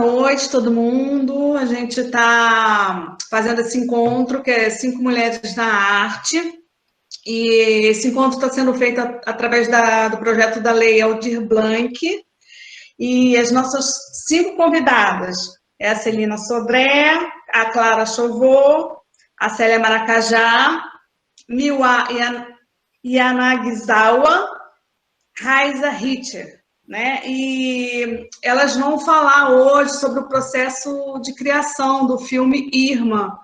noite, todo mundo. A gente está fazendo esse encontro, que é 5 Mulheres na Arte. E esse encontro está sendo feito através do projeto da Lei Aldir Blanc. E as nossas 5 convidadas é a Celina Sodré, a Clara Chovô, a Célia Maracajá, Miwa Yanagisawa, Raiza Richter, né? E elas vão falar hoje sobre o processo de criação do filme Irma,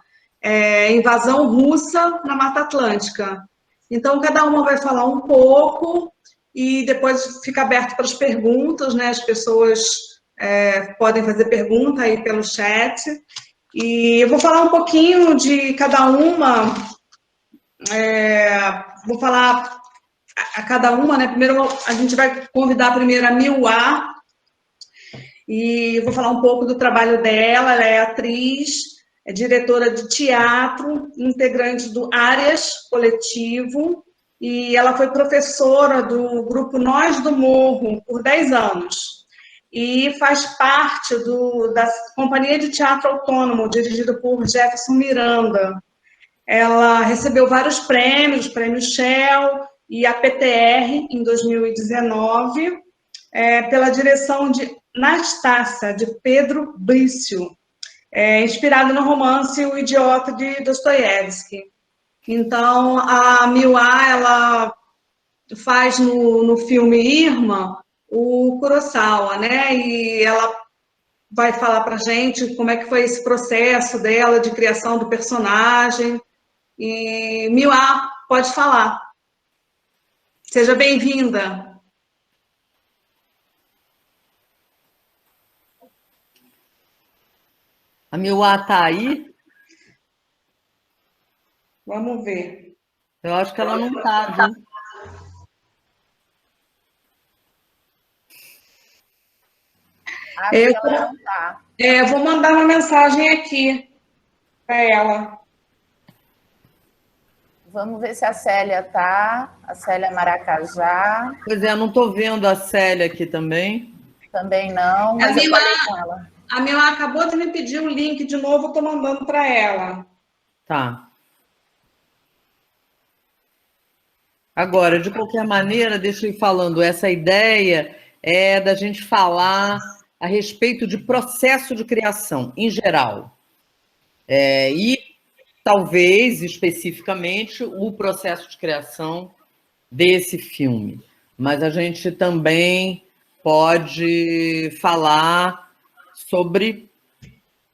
Invasão Russa na Mata Atlântica. Então, cada uma vai falar um pouco e depois fica aberto para as perguntas, né? As pessoas podem fazer pergunta aí pelo chat. E eu vou falar um pouquinho de cada uma, vou falar a cada uma, né? Primeiro, a gente vai convidar primeiro a Miwa, e vou falar um pouco do trabalho dela. Ela é atriz, é diretora de teatro, integrante do Áreas Coletivo, e ela foi professora do grupo Nós do Morro por 10 anos. E faz parte da Companhia de Teatro Autônomo, dirigida por Jefferson Miranda. Ela recebeu vários prêmios, o Prêmio Shell e a PTR em 2019, pela direção de Nastácia, de Pedro Brício, inspirado no romance O Idiota, de Dostoiévski. Então, a Miwa, ela faz no filme Irma o Kurosawa, né? E ela vai falar para a gente como é que foi esse processo dela de criação do personagem. E Miwa, pode falar. Seja bem-vinda. A Miwa está aí? Vamos ver. Eu acho que ela não está, viu? Acho que ela não está. Vou mandar uma mensagem aqui para ela. Vamos ver se a Célia está. A Célia Maracajá. Pois é, não estou vendo a Célia aqui também. Também não, mas eu falei com ela. A Miwa acabou de me pedir o link de novo, eu estou mandando para ela. Tá. Agora, de qualquer maneira, deixa eu ir falando, essa ideia é da gente falar a respeito de processo de criação, em geral. E, talvez, especificamente, o processo de criação desse filme. Mas a gente também pode falar sobre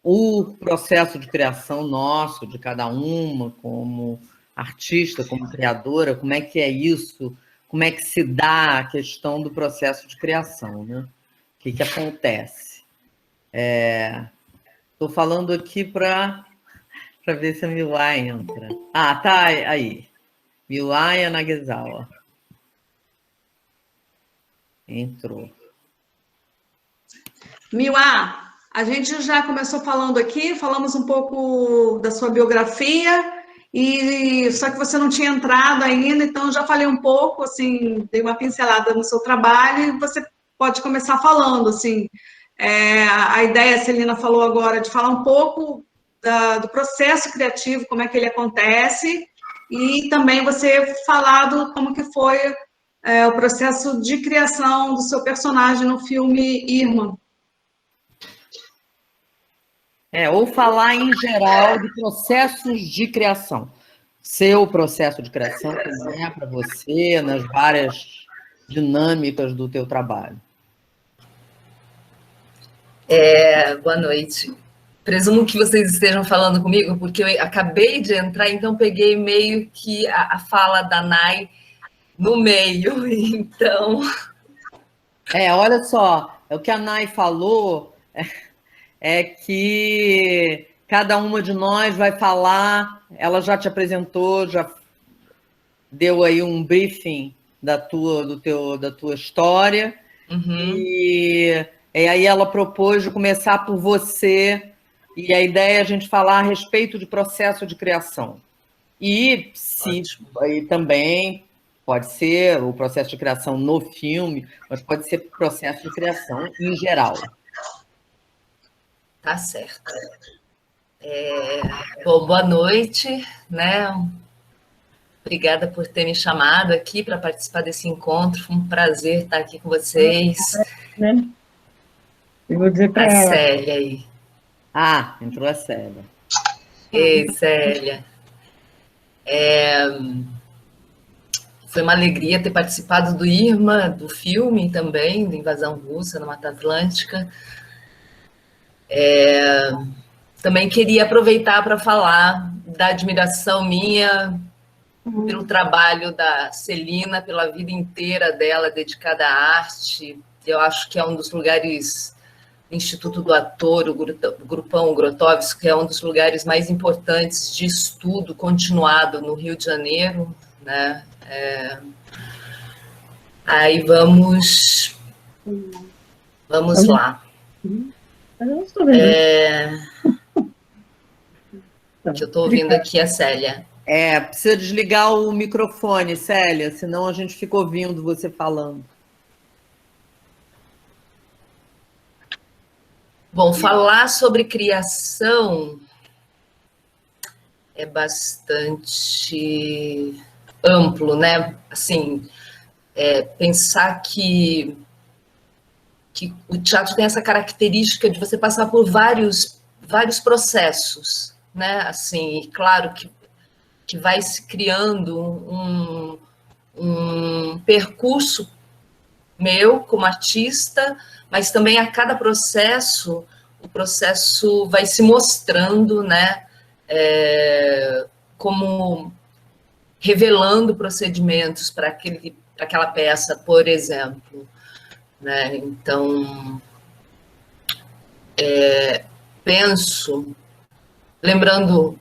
o processo de criação nosso, de cada uma, como artista, como criadora, como é que é isso, como é que se dá a questão do processo de criação, né? O que acontece? Estou falando aqui para ver se a Miwa entra. Ah, tá aí. Miwa Yanagisawa. Entrou. Miwa, a gente já começou falando aqui, falamos um pouco da sua biografia, só que você não tinha entrado ainda, então já falei um pouco, assim, dei uma pincelada no seu trabalho, e você pode começar falando, assim, a ideia, a Celina falou agora, de falar um pouco do processo criativo, como é que ele acontece, e também você falado como que foi o processo de criação do seu personagem no filme Irma. Ou falar em geral de processos de criação. Seu processo de criação, como é para você, nas várias dinâmicas do teu trabalho. Boa noite. Presumo que vocês estejam falando comigo, porque eu acabei de entrar, então peguei meio que a fala da Nay no meio, então... Olha só, o que a Nay falou é que cada uma de nós vai falar, ela já te apresentou, já deu aí um briefing da tua história, e aí ela propôs de começar por você, e a ideia é a gente falar a respeito de processo de criação. E também pode ser o processo de criação no filme, mas pode ser processo de criação em geral. Tá certo. Bom, boa noite, né? Obrigada por ter me chamado aqui para participar desse encontro. Foi um prazer estar aqui com vocês. Né? Eu vou dizer para A ela. Célia aí. Ah, entrou a Célia. Ei, Célia. Foi uma alegria ter participado do Irma, do filme também, da Invasão Russa na Mata Atlântica. Também queria aproveitar para falar da admiração minha pelo trabalho da Celina, pela vida inteira dela dedicada à arte. Eu acho que é um dos lugares, o Instituto do Ator, o Grupão Grotowski, é um dos lugares mais importantes de estudo continuado no Rio de Janeiro, né? Aí vamos lá. Eu não estou vendo. Que eu estou ouvindo aqui a Célia. Precisa desligar o microfone, Célia, senão a gente fica ouvindo você falando. Bom, falar sobre criação é bastante amplo, né? Assim, pensar que o teatro tem essa característica de você passar por vários processos, né? Assim, claro que vai se criando um percurso meu como artista, mas também a cada processo, o processo vai se mostrando, né? Como revelando procedimentos para aquela peça, por exemplo, né? Então, penso, lembrando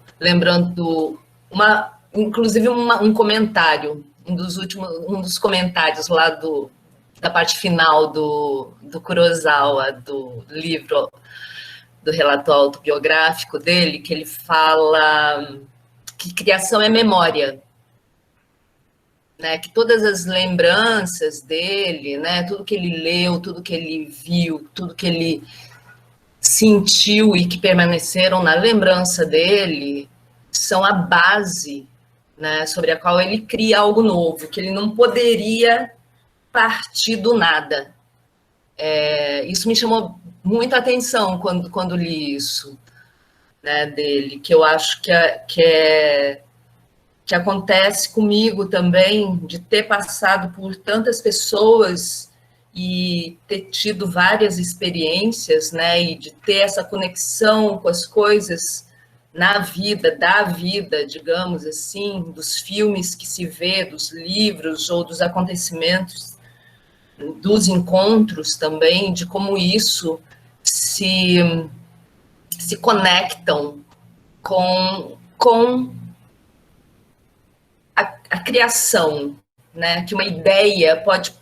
inclusive um comentário, um dos comentários lá da parte final do Kurosawa, do livro, do relato autobiográfico dele, que ele fala que criação é memória, né? Que todas as lembranças dele, né? Tudo que ele leu, tudo que ele viu, tudo que ele sentiu e que permaneceram na lembrança dele são a base, né, sobre a qual ele cria algo novo, que ele não poderia partir do nada. Isso me chamou muita atenção quando li isso, né, dele, que eu acho que acontece comigo também, de ter passado por tantas pessoas e ter tido várias experiências, né, e de ter essa conexão com as coisas da vida, digamos assim, dos filmes que se vê, dos livros ou dos acontecimentos, dos encontros também, de como isso se conectam com a criação, né? Que uma ideia pode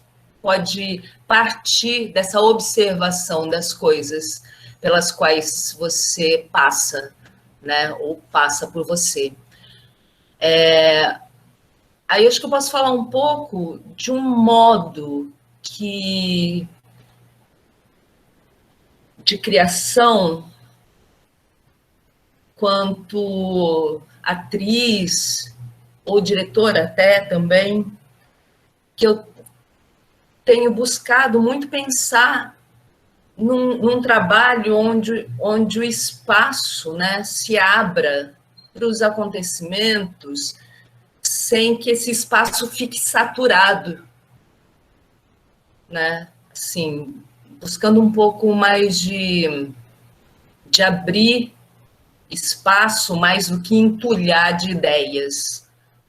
partir dessa observação das coisas pelas quais você passa, né? Ou passa por você. Aí eu acho que eu posso falar um pouco de um modo de criação quanto atriz ou diretora até também, que eu tenho buscado muito pensar num trabalho onde o espaço, né, se abra para os acontecimentos sem que esse espaço fique saturado, né? Assim, buscando um pouco mais de abrir espaço mais do que entulhar de ideias,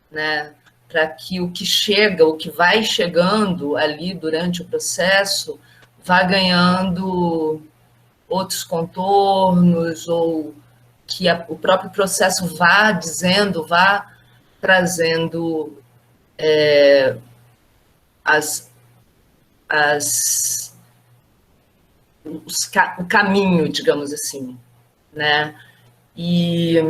né? Para que o que vai chegando ali durante o processo vá ganhando outros contornos, ou que o próprio processo vá trazendo o caminho, digamos assim, né? E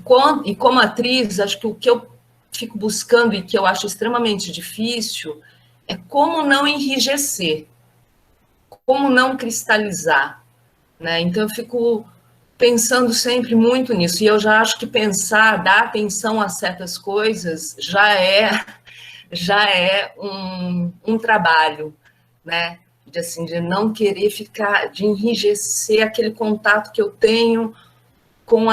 como atriz, acho que o que eu fico buscando e que eu acho extremamente difícil é como não enrijecer, como não cristalizar, né? Então, eu fico pensando sempre muito nisso, e eu já acho que pensar, dar atenção a certas coisas já é um trabalho, né? De, assim, de não querer ficar, de enrijecer aquele contato que eu tenho com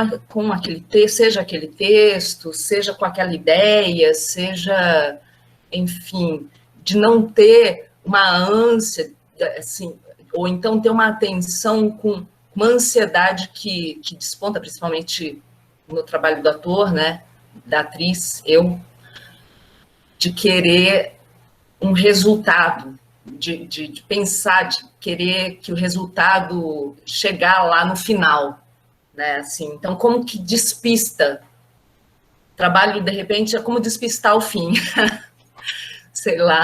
aquele texto, seja aquele texto, seja com aquela ideia, seja, enfim, de não ter uma ânsia, assim, ou então ter uma atenção com uma ansiedade que desponta, principalmente no trabalho do ator, né, da atriz, de querer um resultado, de pensar, de querer que o resultado chegar lá no final, né, assim, então como que despista? Trabalho, de repente, é como despistar o fim, sei lá,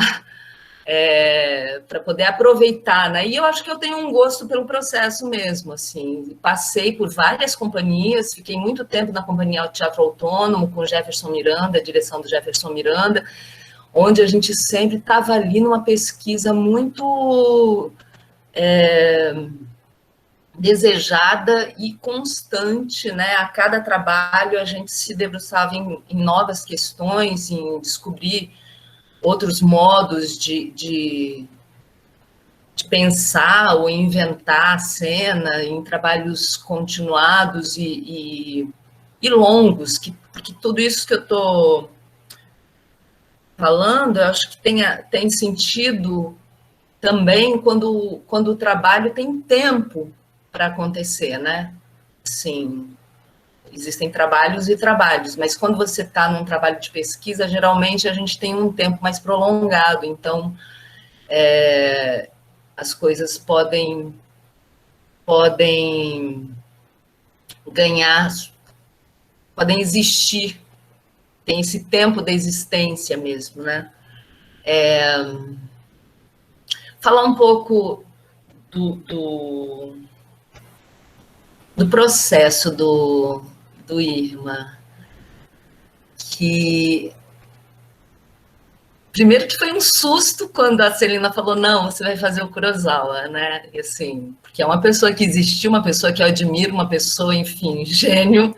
para poder aproveitar, né? E eu acho que eu tenho um gosto pelo processo mesmo, assim. Passei por várias companhias, fiquei muito tempo na Companhia Teatro Autônomo, com Jefferson Miranda, a direção do Jefferson Miranda, onde a gente sempre estava ali numa pesquisa muito desejada e constante, né? A cada trabalho a gente se debruçava em novas questões, em descobrir outros modos de pensar ou inventar a cena em trabalhos continuados e longos, porque tudo isso que eu estou falando, eu acho que tem sentido também quando o trabalho tem tempo para acontecer, né? Sim, existem trabalhos e trabalhos, mas quando você está num trabalho de pesquisa, geralmente a gente tem um tempo mais prolongado, então as coisas podem ganhar, podem existir, tem esse tempo da existência mesmo, né? Falar um pouco do processo do Irma, que primeiro que foi um susto quando a Celina falou, não, você vai fazer o Kurosawa, né? E assim, porque é uma pessoa que existiu, uma pessoa que eu admiro, uma pessoa, enfim, gênio.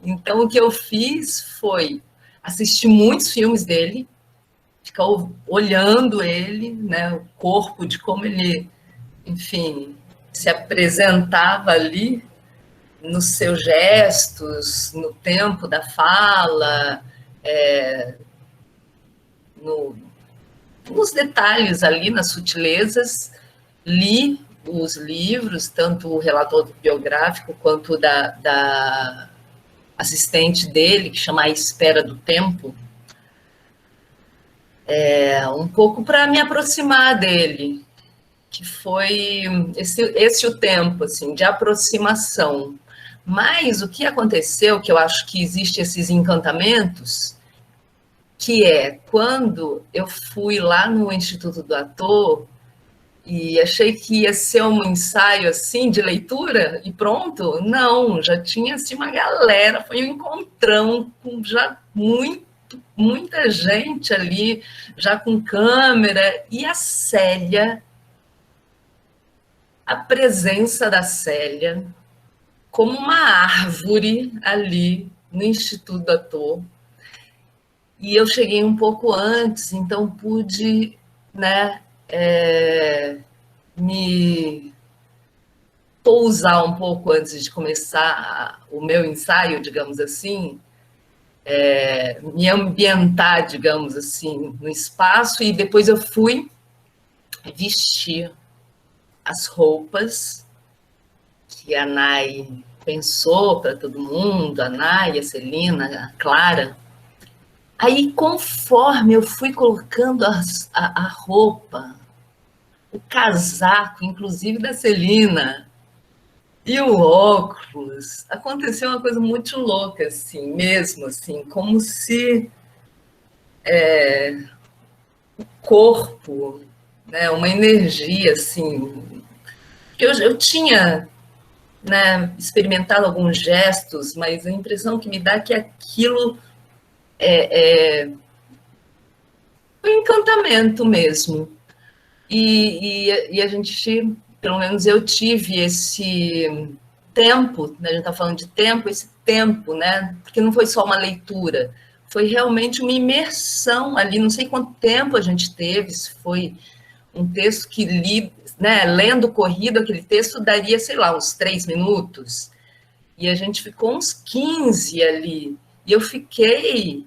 Então, o que eu fiz foi assistir muitos filmes dele, ficar olhando ele, né? O corpo, de como ele, enfim, se apresentava ali, nos seus gestos, no tempo da fala, nos detalhes ali, nas sutilezas. Li os livros, tanto o relator biográfico quanto da assistente dele, que chama A Espera do Tempo, um pouco para me aproximar dele, que foi esse o tempo, assim, de aproximação. Mas o que aconteceu, que eu acho que existe esses encantamentos, que é quando eu fui lá no Instituto do Ator e achei que ia ser um ensaio assim de leitura e pronto, não, já tinha assim uma galera, foi um encontrão com já muita gente ali, já com câmera, e a Célia, a presença da Célia como uma árvore ali no Instituto do Ator. E eu cheguei um pouco antes, então pude, né, me pousar um pouco antes de começar o meu ensaio, digamos assim, me ambientar, digamos assim, no espaço, e depois eu fui vestir as roupas que a Nay pensou para todo mundo, a Nay, a Celina, a Clara. Aí, conforme eu fui colocando a roupa, o casaco, inclusive da Celina, e o óculos, aconteceu uma coisa muito louca, assim, mesmo, assim, como se o corpo, né, uma energia, assim, que eu tinha, né, experimentado alguns gestos, mas a impressão que me dá é que aquilo foi um encantamento mesmo. E a gente pelo menos eu tive esse tempo, né? A gente está falando de tempo, esse tempo, né? Porque não foi só uma leitura, foi realmente uma imersão ali, não sei quanto tempo a gente teve, se foi um texto que li, né, lendo corrido, aquele texto daria, sei lá, uns 3 minutos, e a gente ficou uns 15 ali, e eu fiquei,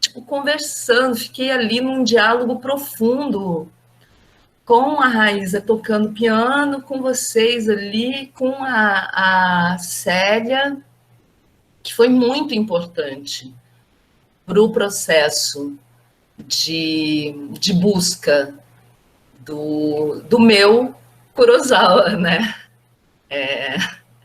tipo, conversando, fiquei ali num diálogo profundo, com a Raíza tocando piano, com vocês ali, com a Célia, que foi muito importante para o processo de busca do meu Kurosawa, né?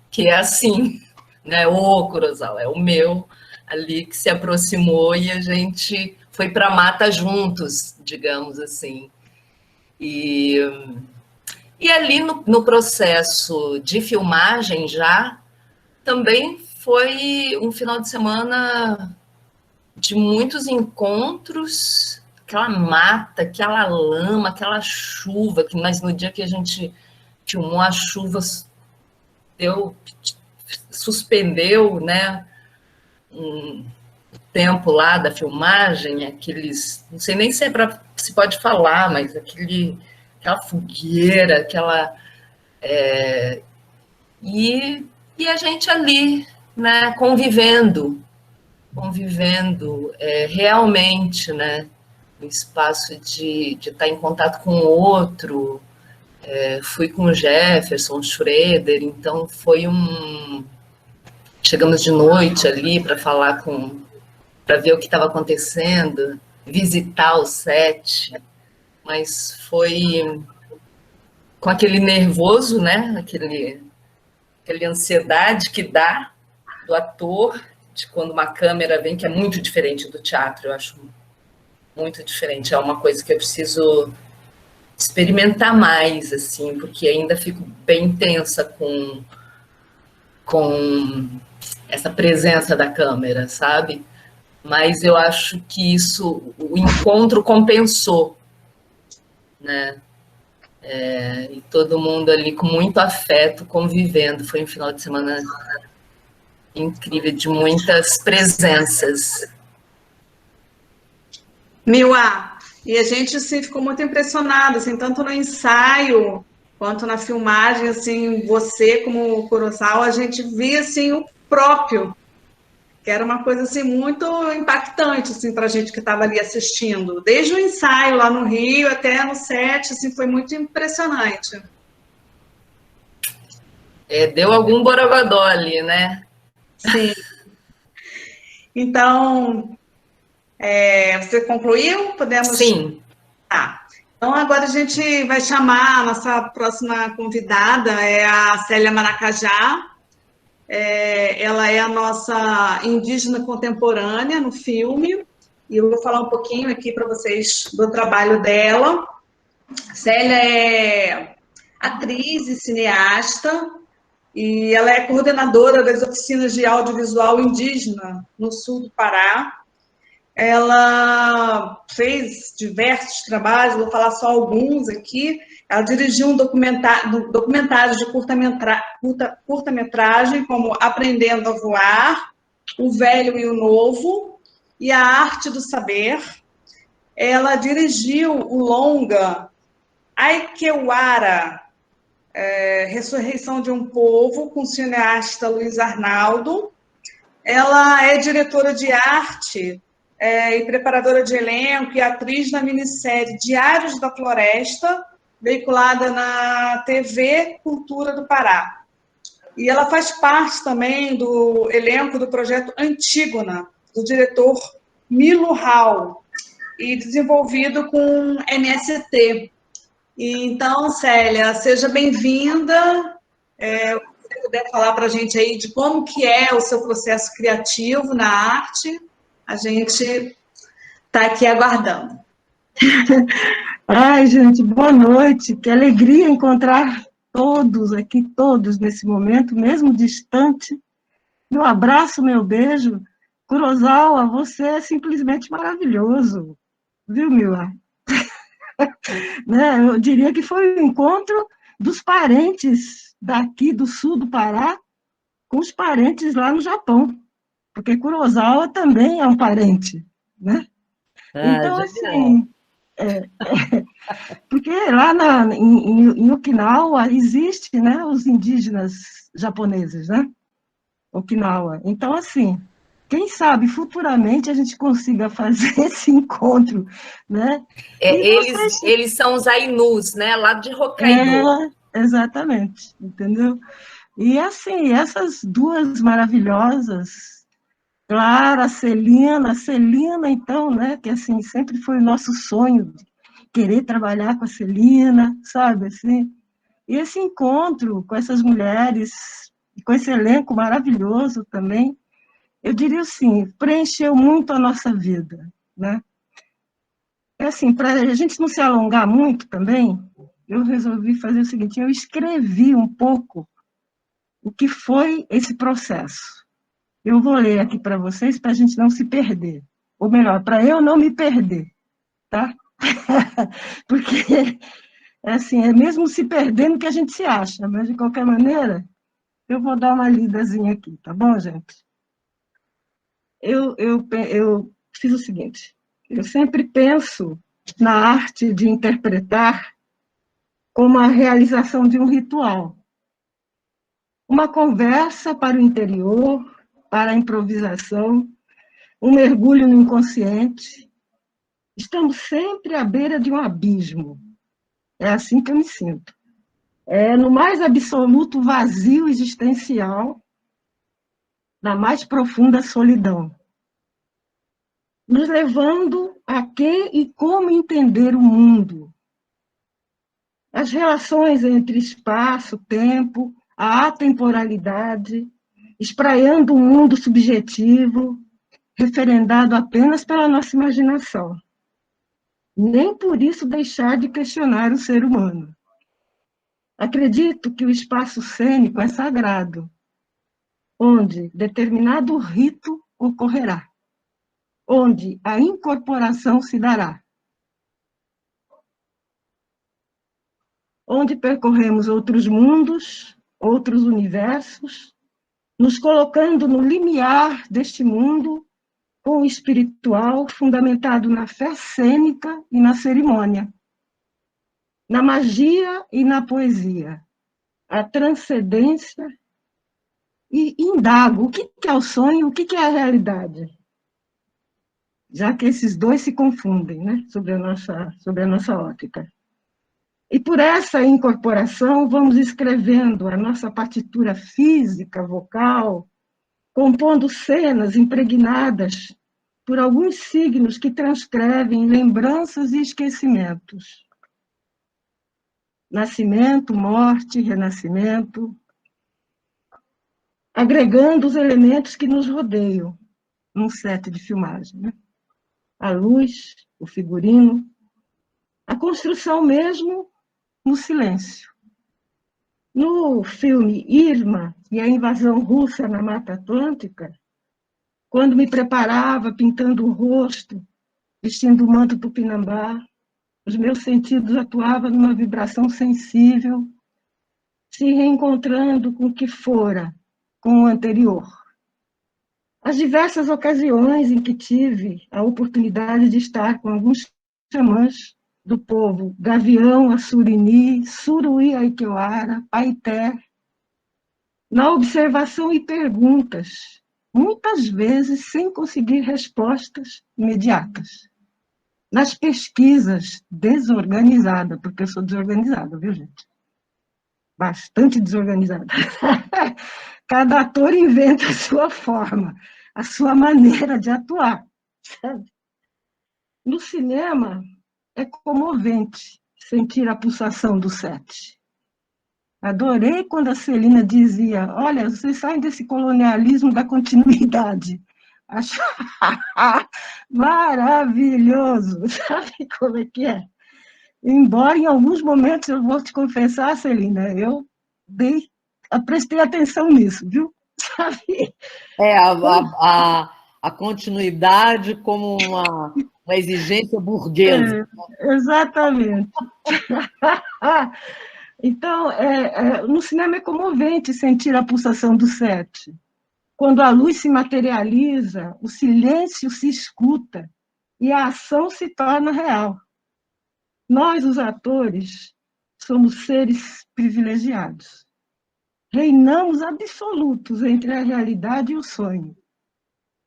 Que é assim, né? O Kurosawa, é o meu ali que se aproximou e a gente foi para a mata juntos, digamos assim. E ali no processo de filmagem já, também foi um final de semana de muitos encontros, aquela mata, aquela lama, aquela chuva, mas no dia que a gente filmou, a chuva suspendeu, né, um tempo lá da filmagem, aqueles, não sei nem se se pode falar, mas aquela fogueira, e a gente ali, né, convivendo realmente, né, no espaço de estar em contato com o outro. Fui com o Jefferson Schroeder, então chegamos de noite ali para falar para ver o que estava acontecendo, visitar o set, mas foi com aquele nervoso, né, aquele ansiedade que dá do ator, de quando uma câmera vem, que é muito diferente do teatro, eu acho muito diferente, é uma coisa que eu preciso experimentar mais, assim, porque ainda fico bem tensa com essa presença da câmera, sabe? Mas eu acho que o encontro compensou, né? E todo mundo ali com muito afeto, convivendo. Foi um final de semana incrível, de muitas presenças. Mila, e a gente assim, ficou muito impressionado, assim, tanto no ensaio quanto na filmagem, assim, você como Kurosawa, a gente via assim, o próprio, que era uma coisa assim, muito impactante assim, para a gente que estava ali assistindo. Desde o ensaio lá no Rio até no set, assim, foi muito impressionante. Deu algum borogodó ali, né? Sim. Então, você concluiu? Podemos? Sim. Tá. Então, agora a gente vai chamar a nossa próxima convidada, é a Célia Maracajá. Ela é a nossa indígena contemporânea no filme, e eu vou falar um pouquinho aqui para vocês do trabalho dela. Célia é atriz e cineasta, e ela é coordenadora das oficinas de audiovisual indígena no sul do Pará. Ela fez diversos trabalhos, vou falar só alguns aqui. Ela dirigiu um documentário de curta-metragem, como Aprendendo a Voar, O Velho e o Novo, e A Arte do Saber. Ela dirigiu o longa Aikewara, Ressurreição de um Povo, com o cineasta Luiz Arnaldo. Ela é diretora de arte e preparadora de elenco e atriz na minissérie Diários da Floresta, veiculada na TV Cultura do Pará. E ela faz parte também do elenco do projeto Antígona, do diretor Milo Hall, e desenvolvido com MST. Então, Célia, seja bem-vinda. Se você puder falar para a gente aí de como que é o seu processo criativo na arte, a gente está aqui aguardando. Ai, gente, boa noite. Que alegria encontrar todos aqui, todos nesse momento, mesmo distante. Meu abraço, meu beijo. Kurosawa, você é simplesmente maravilhoso. Viu, Mila? Né? Eu diria que foi um encontro dos parentes daqui do sul do Pará com os parentes lá no Japão, porque Kurosawa também é um parente, né? Então, assim, porque lá em Okinawa existe, né, os indígenas japoneses, né? Okinawa. Então, assim, quem sabe futuramente a gente consiga fazer esse encontro, né? Eles são os Ainus, né? Lá de Hokkaido. Exatamente, entendeu? E assim, essas duas maravilhosas, Clara, Celina, então, né, que assim, sempre foi o nosso sonho, querer trabalhar com a Celina, sabe, assim. E esse encontro com essas mulheres, com esse elenco maravilhoso também, eu diria assim, preencheu muito a nossa vida, né? É assim, para a gente não se alongar muito também, eu resolvi fazer o seguinte, eu escrevi um pouco o que foi esse processo. Eu vou ler aqui para vocês para a gente não se perder. Ou melhor, para eu não me perder, tá? Porque, assim, é mesmo se perdendo que a gente se acha, mas, de qualquer maneira, eu vou dar uma lidazinha aqui, tá bom, gente? Eu fiz o seguinte, eu sempre penso na arte de interpretar como a realização de um ritual. Uma conversa para o interior, para a improvisação, um mergulho no inconsciente. Estamos sempre à beira de um abismo. É assim que eu me sinto. É no mais absoluto vazio existencial, na mais profunda solidão. Nos levando a que e como entender o mundo. As relações entre espaço, tempo, a atemporalidade, espraiando um mundo subjetivo, referendado apenas pela nossa imaginação. Nem por isso deixar de questionar o ser humano. Acredito que o espaço cênico é sagrado, onde determinado rito ocorrerá, onde a incorporação se dará, onde percorremos outros mundos, outros universos, nos colocando no limiar deste mundo com o espiritual fundamentado na fé cênica e na cerimônia, na magia e na poesia, a transcendência, e indago o que é o sonho, o que é a realidade, já que esses dois se confundem, né, sobre a nossa ótica. E por essa incorporação vamos escrevendo a nossa partitura física, vocal, compondo cenas impregnadas por alguns signos que transcrevem lembranças e esquecimentos. Nascimento, morte, renascimento, agregando os elementos que nos rodeiam num set de filmagem, né? A luz, o figurino, a construção mesmo no silêncio. No filme Irma e a invasão russa na Mata Atlântica, quando me preparava pintando o rosto, vestindo o manto tupinambá, os meus sentidos atuavam numa vibração sensível, se reencontrando com o que fora, com o anterior. As diversas ocasiões em que tive a oportunidade de estar com alguns xamãs do povo Gavião, Assurini, Suruí, Aikeuara, Paité, na observação e perguntas, muitas vezes sem conseguir respostas imediatas. Nas pesquisas desorganizadas, porque eu sou desorganizada, viu, gente? Bastante desorganizada. Cada ator inventa a sua forma, a sua maneira de atuar, sabe? No cinema, é comovente sentir a pulsação do set. Adorei quando a Celina dizia, olha, vocês saem desse colonialismo da continuidade. Acho maravilhoso, sabe como é que é? Embora em alguns momentos, eu vou te confessar, Celina, eu prestei atenção nisso, viu? Sabe? A continuidade como uma exigência burguesa. Exatamente. Então, no cinema é comovente sentir a pulsação do set. Quando a luz se materializa, o silêncio se escuta e a ação se torna real. Nós, os atores, somos seres privilegiados. Reinamos absolutos entre a realidade e o sonho.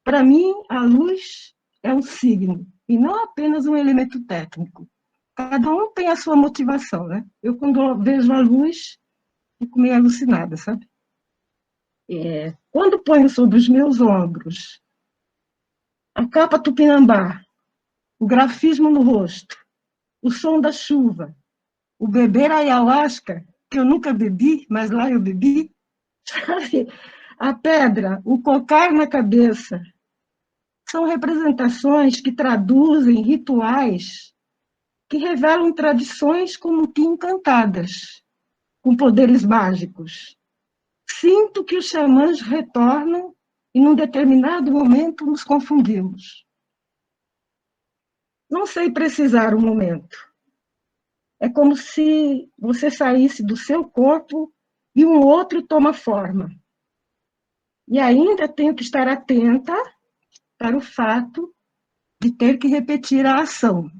Para mim, a luz é um signo, e não apenas um elemento técnico. Cada um tem a sua motivação, né? Eu, quando vejo a luz, fico meio alucinada, sabe? Quando ponho sobre os meus ombros a capa tupinambá, o grafismo no rosto, o som da chuva, o beber ayahuasca, que eu nunca bebi, mas lá eu bebi, sabe? A pedra, o cocar na cabeça, são representações que traduzem rituais que revelam tradições como que encantadas, com poderes mágicos. Sinto que os xamãs retornam e, num determinado momento, nos confundimos. Não sei precisar o momento. É como se você saísse do seu corpo e um outro toma forma. E ainda tenho que estar atenta para o fato de ter que repetir a ação,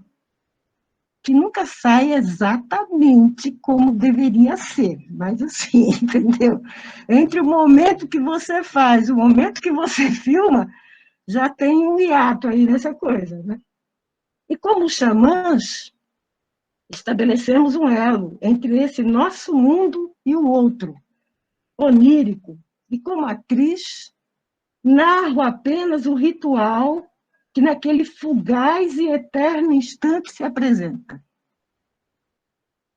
que nunca sai exatamente como deveria ser, mas assim, entendeu? Entre o momento que você faz e o momento que você filma, já tem um hiato aí nessa coisa, né? E como xamãs, estabelecemos um elo entre esse nosso mundo e o outro, onírico, e como atriz, narro apenas o ritual que naquele fugaz e eterno instante se apresenta.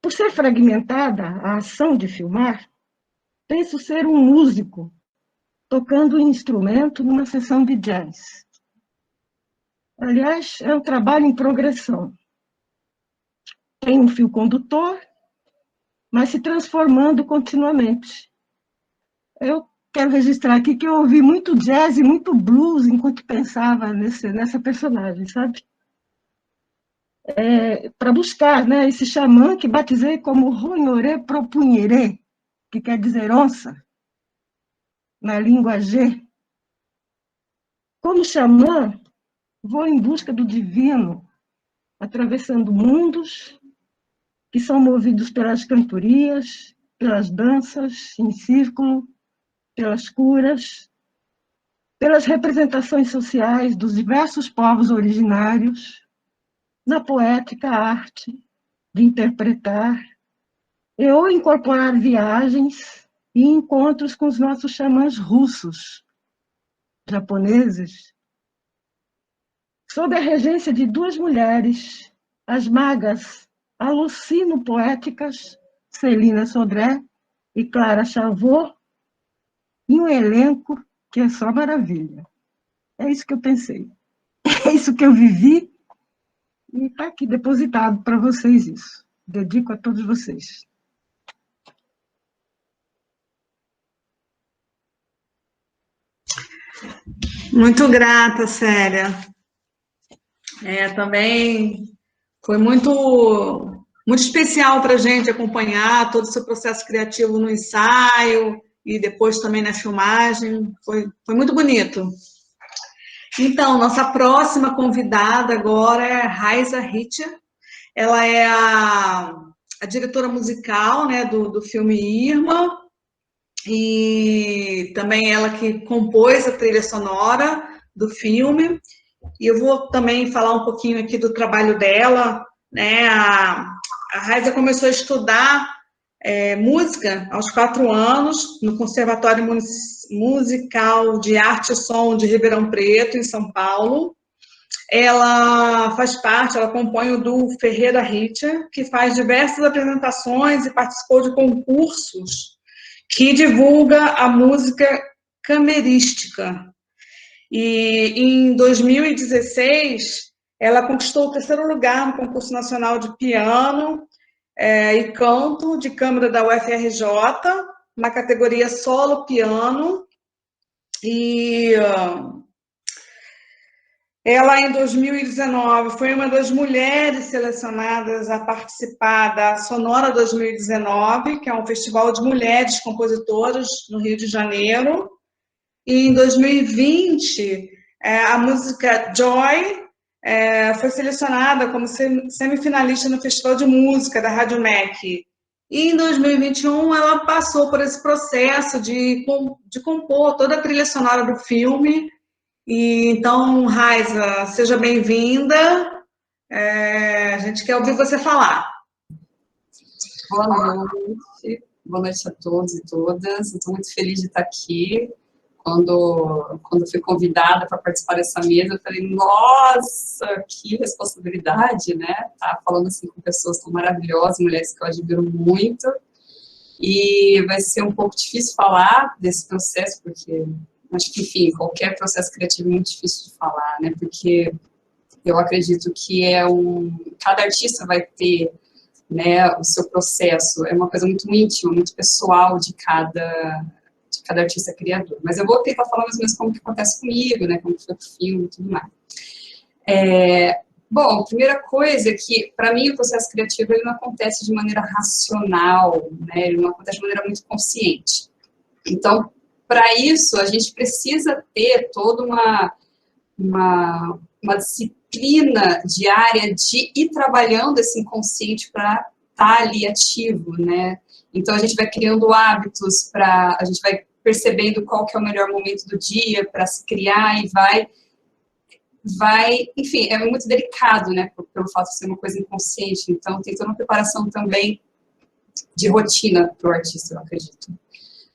Por ser fragmentada a ação de filmar, penso ser um músico tocando um instrumento numa sessão de jazz. Aliás, é um trabalho em progressão. Tem um fio condutor, mas se transformando continuamente. Eu quero registrar aqui que eu ouvi muito jazz e muito blues enquanto pensava nessa personagem, sabe? Para buscar, né, esse xamã que batizei como Runhorê Propunherê, que quer dizer onça, na língua G. Como xamã, vou em busca do divino, atravessando mundos que são movidos pelas cantorias, pelas danças em círculo, pelas curas, pelas representações sociais dos diversos povos originários, na poética arte de interpretar, e ou incorporar viagens e encontros com os nossos xamãs russos, japoneses, sob a regência de duas mulheres, as magas alucino-poéticas, Celina Sodré e Clara Chavot, e um elenco que é só maravilha. É isso que eu pensei. É isso que eu vivi, e está aqui depositado para vocês isso. Dedico a todos vocês. Muito grata, Célia. Também foi muito especial para a gente acompanhar todo o seu processo criativo no ensaio e depois também na filmagem. Foi muito bonito. Então, nossa próxima convidada agora é Raiza Richter. Ela é a diretora musical, né, do filme Irma, e também ela que compôs a trilha sonora do filme. E eu vou também falar um pouquinho aqui do trabalho dela, né? A Raiza começou a estudar música aos 4 anos no Conservatório Musical de Arte e Som de Ribeirão Preto, em São Paulo. Ela compõe o duo Ferreira Richter, que faz diversas apresentações e participou de concursos que divulga a música camerística. E em 2016, ela conquistou o 3º lugar no concurso nacional de piano e canto de câmara da UFRJ, na categoria solo piano. E Ela, em 2019, foi uma das mulheres selecionadas a participar da Sonora 2019, que é um festival de mulheres compositoras no Rio de Janeiro. E em 2020, a música Joy foi selecionada como semifinalista no Festival de Música da Rádio MEC. E em 2021, ela passou por esse processo de compor toda a trilha sonora do filme. E então, Raiza, seja bem-vinda. A gente quer ouvir você falar. Boa noite a todos e todas. Estou muito feliz de estar aqui. Quando fui convidada para participar dessa mesa, eu falei, nossa, que responsabilidade, né? Tá falando assim com pessoas tão maravilhosas, mulheres que eu admiro muito. E vai ser um pouco difícil falar desse processo, porque acho que, enfim, qualquer processo criativo é muito difícil de falar, né? Porque eu acredito que cada artista vai ter, né, o seu processo, é uma coisa muito íntima, muito pessoal de cada artista criador. Mas eu vou tentar falar mais ou menos como que acontece comigo, né, como que foi o filme e tudo mais. Bom, a primeira coisa é que, para mim, o processo criativo ele não acontece de maneira racional, né, ele não acontece de maneira muito consciente. Então, para isso, a gente precisa ter toda uma disciplina diária de ir trabalhando esse inconsciente para estar ali ativo, né? Então, a gente vai criando hábitos, a gente vai percebendo qual que é o melhor momento do dia para se criar e enfim, é muito delicado, né, pelo fato de ser uma coisa inconsciente. Então, tem toda uma preparação também de rotina para o artista, eu acredito.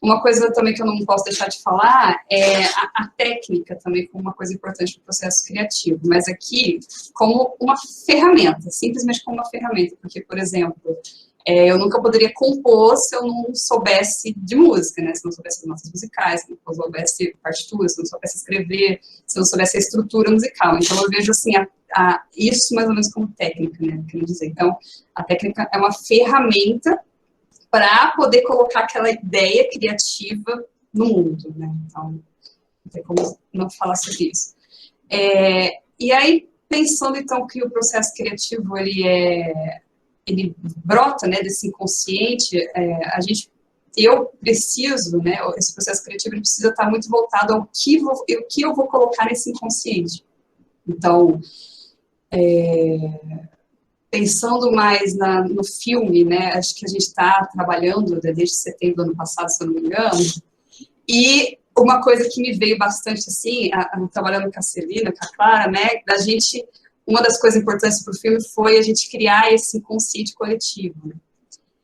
Uma coisa também que eu não posso deixar de falar é a técnica também como uma coisa importante para o processo criativo, mas aqui como uma ferramenta, simplesmente como uma ferramenta, porque, por exemplo, eu nunca poderia compor se eu não soubesse de música, né? Se eu não soubesse de notas musicais, se eu não soubesse partituras, se eu não soubesse escrever, se eu não soubesse a estrutura musical. Então, eu vejo assim, isso mais ou menos como técnica, né? Quero dizer. Então, a técnica é uma ferramenta para poder colocar aquela ideia criativa no mundo, né? Então, não tem como não falar sobre isso. E aí, pensando, então, que o processo criativo, ele brota, né, desse inconsciente, eu preciso, né, esse processo criativo ele precisa estar muito voltado ao que eu vou colocar nesse inconsciente. Então, pensando mais no filme, né, acho que a gente está trabalhando desde setembro do ano passado, se eu não me engano, e uma coisa que me veio bastante, assim, trabalhando com a Celina, com a Clara, né, uma das coisas importantes para o filme foi a gente criar esse inconsciente coletivo, né?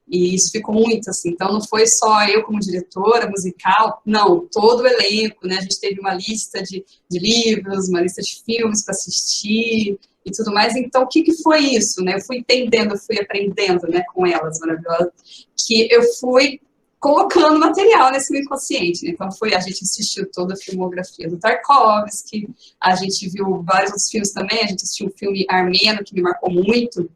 E isso ficou muito, assim, então não foi só eu como diretora musical, não, todo o elenco, né, a gente teve uma lista de livros, uma lista de filmes para assistir e tudo mais, então o que foi isso, né, eu fui entendendo, eu fui aprendendo, né, com elas maravilhosas, que eu fui colocando material nesse meu inconsciente, né? Então a gente assistiu toda a filmografia do Tarkovsky, a gente viu vários outros filmes também, a gente assistiu um filme armeno que me marcou muito,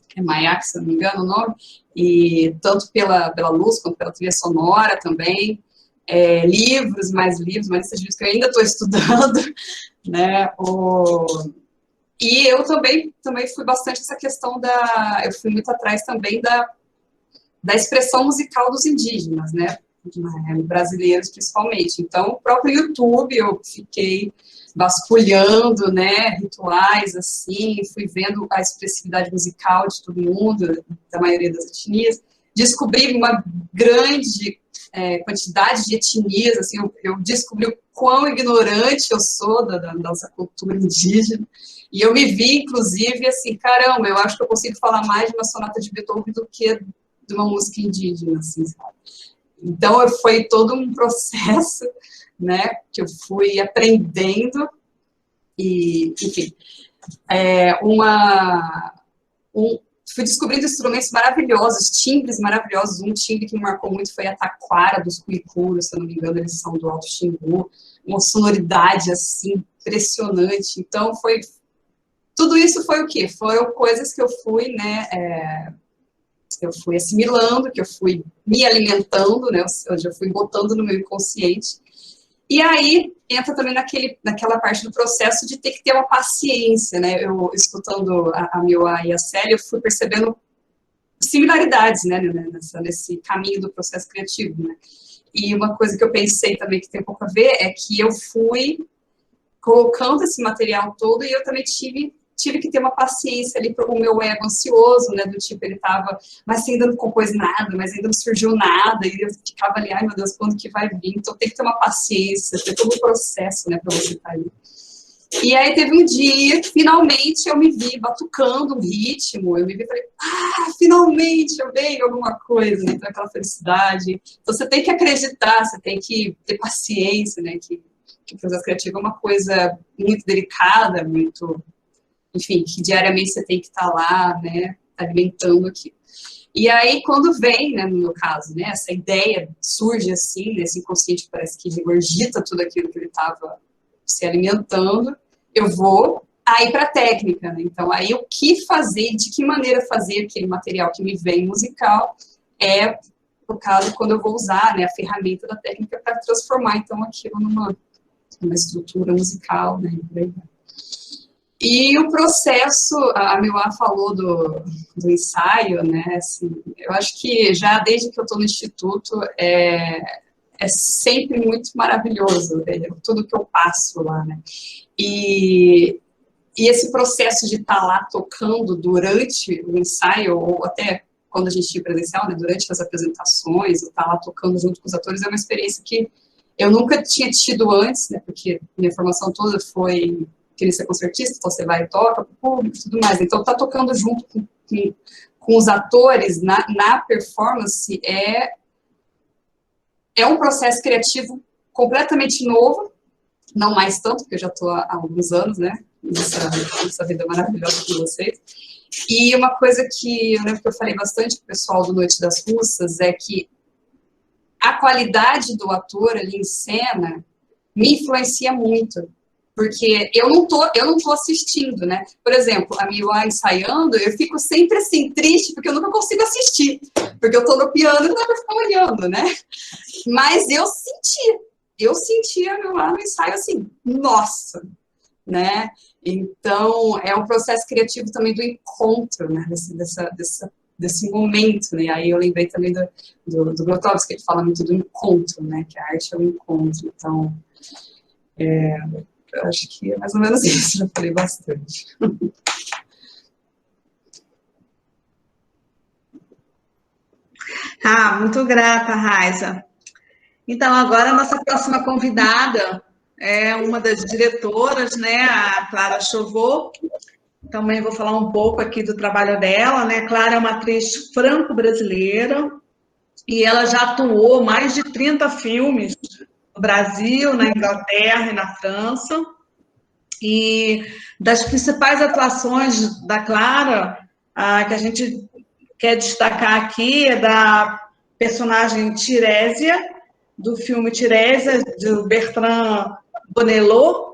que é Mayak, se não me engano o nome, e tanto pela luz quanto pela trilha sonora também, livros, uma lista de livros que eu ainda estou estudando, né, e eu também fui bastante essa questão eu fui muito atrás também da expressão musical dos indígenas, né, brasileiros principalmente. Então, o próprio YouTube, eu fiquei vasculhando, né, rituais, assim, fui vendo a expressividade musical de todo mundo, da maioria das etnias, descobri uma grande quantidade de etnias, assim, eu descobri o quão ignorante eu sou da nossa cultura indígena, e eu me vi, inclusive, assim, caramba, eu acho que eu consigo falar mais de uma sonata de Beethoven do que de uma música indígena, assim, sabe? Então, foi todo um processo, né, que eu fui aprendendo e, enfim, fui descobrindo instrumentos maravilhosos, timbres maravilhosos. Um timbre que me marcou muito foi a taquara dos cuicuros, se eu não me engano, eles são do Alto Xingu, uma sonoridade, assim, impressionante. Então, tudo isso foi o quê? Foram coisas que eu fui, né, eu fui assimilando, que eu fui me alimentando, né, ou seja, eu fui botando no meu inconsciente. E aí entra também naquela parte do processo de ter que ter uma paciência, né? Eu, escutando a Miwa e a Célia, eu fui percebendo similaridades, né, nesse caminho do processo criativo, né? E uma coisa que eu pensei também que tem um pouco a ver é que eu fui colocando esse material todo e eu também tive que ter uma paciência ali para o meu ego ansioso, né, do tipo, ele tava, mas ainda não compôs nada, mas ainda não surgiu nada, e eu ficava ali, ai meu Deus, quando que vai vir? Então tem que ter uma paciência, tem todo um processo, né, para você estar ali. E aí teve um dia que finalmente eu me vi batucando um ritmo, eu me vi e falei, finalmente eu veio alguma coisa, né, então aquela felicidade. Então você tem que acreditar, você tem que ter paciência, né, que o processo criativo é uma coisa muito delicada, muito, enfim, que diariamente você tem que estar lá, né, alimentando aquilo. E aí, quando vem, né, no meu caso, né, essa ideia surge assim, nesse inconsciente parece que regurgita tudo aquilo que ele estava se alimentando, eu vou aí para a técnica, né? Então, aí o que fazer, de que maneira fazer aquele material que me vem musical é, no caso, quando eu vou usar, né, a ferramenta da técnica para transformar, então, aquilo numa estrutura musical, né, e o processo, a Miwa falou do ensaio, né, assim, eu acho que já desde que eu estou no Instituto, é sempre muito maravilhoso, né, tudo que eu passo lá, né, e esse processo de estar lá tocando durante o ensaio, ou até quando a gente tinha presencial, né, durante as apresentações, estar lá tocando junto com os atores, é uma experiência que eu nunca tinha tido antes, né, porque minha formação toda foi querer ser concertista, então você vai e toca para o público e tudo mais. Então, estar tocando junto com os atores na performance é um processo criativo completamente novo, não mais tanto, porque eu já estou há alguns anos, né, nessa vida maravilhosa com vocês. E uma coisa que eu lembro que eu falei bastante com o pessoal do Noite das Russas é que a qualidade do ator ali em cena me influencia muito, porque eu não tô assistindo, né? Por exemplo, a Miwa ensaiando, eu fico sempre assim, triste, porque eu nunca consigo assistir, porque eu tô no piano e não dá pra ficar olhando, né? Mas eu sentia a Miwa no ensaio assim, nossa, né? Então, é um processo criativo também do encontro, né? Desse momento, né? Aí eu lembrei também do Grotowski, que ele fala muito do encontro, né? Que a arte é um encontro. Então, eu acho que é mais ou menos isso, já falei bastante. Muito grata, Raiza. Então, agora a nossa próxima convidada é uma das diretoras, né, a Clara Chauveau. Também vou falar um pouco aqui do trabalho dela, né? Clara é uma atriz franco-brasileira e ela já atuou mais de 30 filmes no Brasil, na Inglaterra e na França. E das principais atuações da Clara, que a gente quer destacar aqui é da personagem Tirésia, do filme Tirésia, do Bertrand Bonello.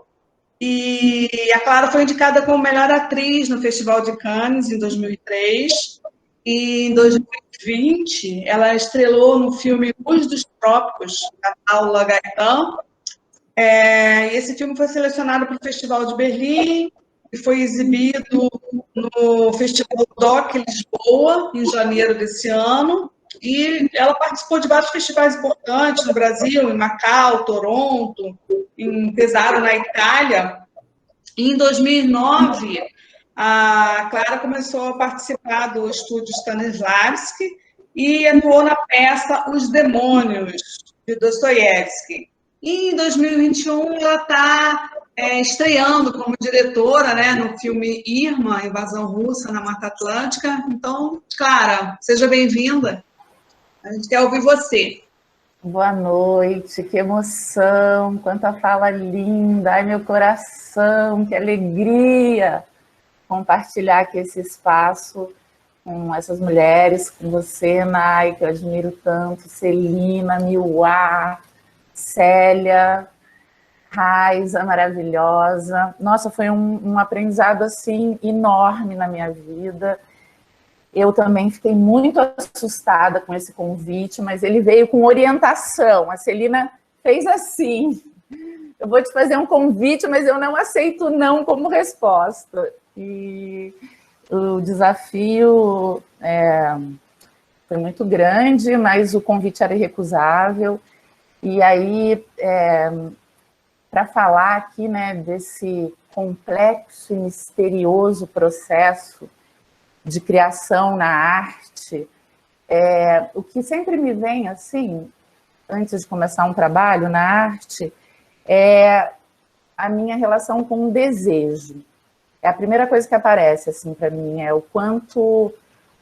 E a Clara foi indicada como melhor atriz no Festival de Cannes em 2003. E em 2020, ela estrelou no filme Luz dos Trópicos, da Paula Gaetan. Esse filme foi selecionado para o Festival de Berlim e foi exibido no Festival DOC Lisboa, em janeiro desse ano. E ela participou de vários festivais importantes no Brasil, em Macau, Toronto, em Pesaro, na Itália. E em 2009, a Clara começou a participar do estúdio Stanislavski e atuou na peça Os Demônios, de Dostoiévski. E em 2021, ela está estreando como diretora, né, no filme Irma, Invasão Russa na Mata Atlântica. Então, Clara, seja bem-vinda. A gente quer ouvir você. Boa noite, que emoção, quanta fala linda, ai meu coração, que alegria compartilhar aqui esse espaço com essas mulheres, com você, Nai, que eu admiro tanto, Celina, Miwa, Célia, Raiza, maravilhosa. Nossa, foi um aprendizado assim enorme na minha vida. Eu também fiquei muito assustada com esse convite, mas ele veio com orientação. A Celina fez assim, Eu vou te fazer um convite, mas eu não aceito não como resposta. E o desafio foi muito grande, mas o convite era irrecusável. E aí, para falar aqui, né, desse complexo e misterioso processo de criação na arte, o que sempre me vem, assim, antes de começar um trabalho na arte, é a minha relação com o desejo. É a primeira coisa que aparece, assim, para mim, é o quanto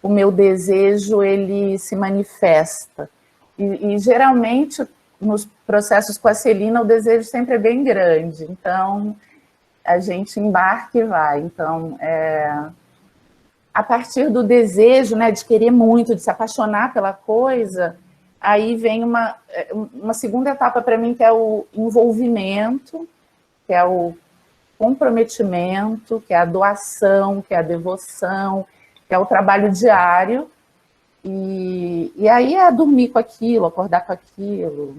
o meu desejo, ele se manifesta. E geralmente, nos processos com a Celina, o desejo sempre é bem grande. Então, a gente embarca e vai. Então, a partir do desejo, né, de querer muito, de se apaixonar pela coisa, aí vem uma segunda etapa para mim, que é o envolvimento, que é o comprometimento, que é a doação, que é a devoção, que é o trabalho diário. E aí é dormir com aquilo, acordar com aquilo,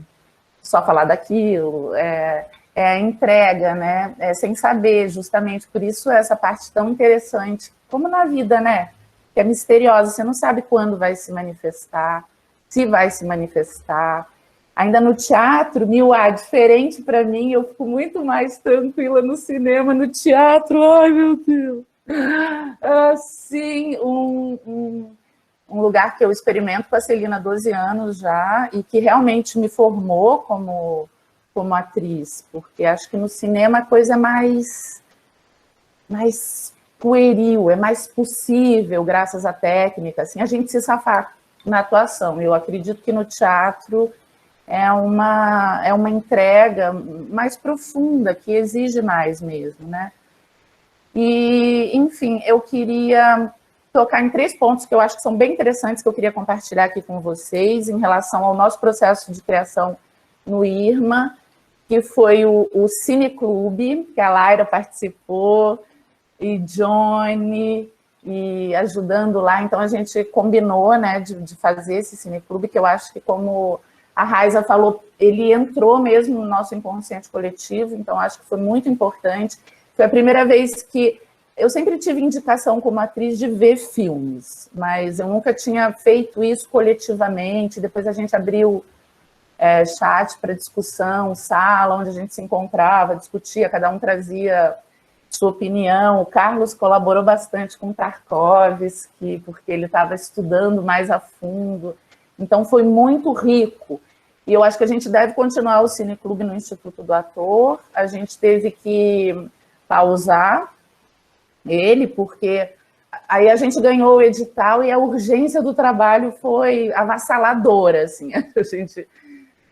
só falar daquilo, é a entrega, né? Sem saber, justamente por isso essa parte tão interessante, como na vida, né? Que é misteriosa, você não sabe quando vai se manifestar, se vai se manifestar. Ainda no teatro, diferente para mim, eu fico muito mais tranquila no cinema, no teatro, ai meu Deus! Assim, um lugar que eu experimento com a Celina há 12 anos já, e que realmente me formou como atriz, porque acho que no cinema a coisa é mais pueril, é mais possível, graças à técnica, assim, a gente se safar na atuação. Eu acredito que no teatro é uma entrega mais profunda, que exige mais mesmo, né? E, enfim, eu queria tocar em 3 pontos que eu acho que são bem interessantes, que eu queria compartilhar aqui com vocês, em relação ao nosso processo de criação no IRMA, que foi o Cineclube, que a Laira participou, e Johnny, e ajudando lá. Então, a gente combinou, né, de fazer esse Cineclube, que eu acho que, como a Raiza falou, ele entrou mesmo no nosso inconsciente coletivo, então acho que foi muito importante. Foi a primeira vez que eu sempre tive indicação como atriz de ver filmes, mas eu nunca tinha feito isso coletivamente. Depois a gente abriu chat para discussão, sala onde a gente se encontrava, discutia, cada um trazia sua opinião. O Carlos colaborou bastante com Tarkovsky, porque ele estava estudando mais a fundo. Então, foi muito rico. E eu acho que a gente deve continuar o Cineclube no Instituto do Ator. A gente teve que pausar ele, porque aí a gente ganhou o edital e a urgência do trabalho foi avassaladora, assim. A gente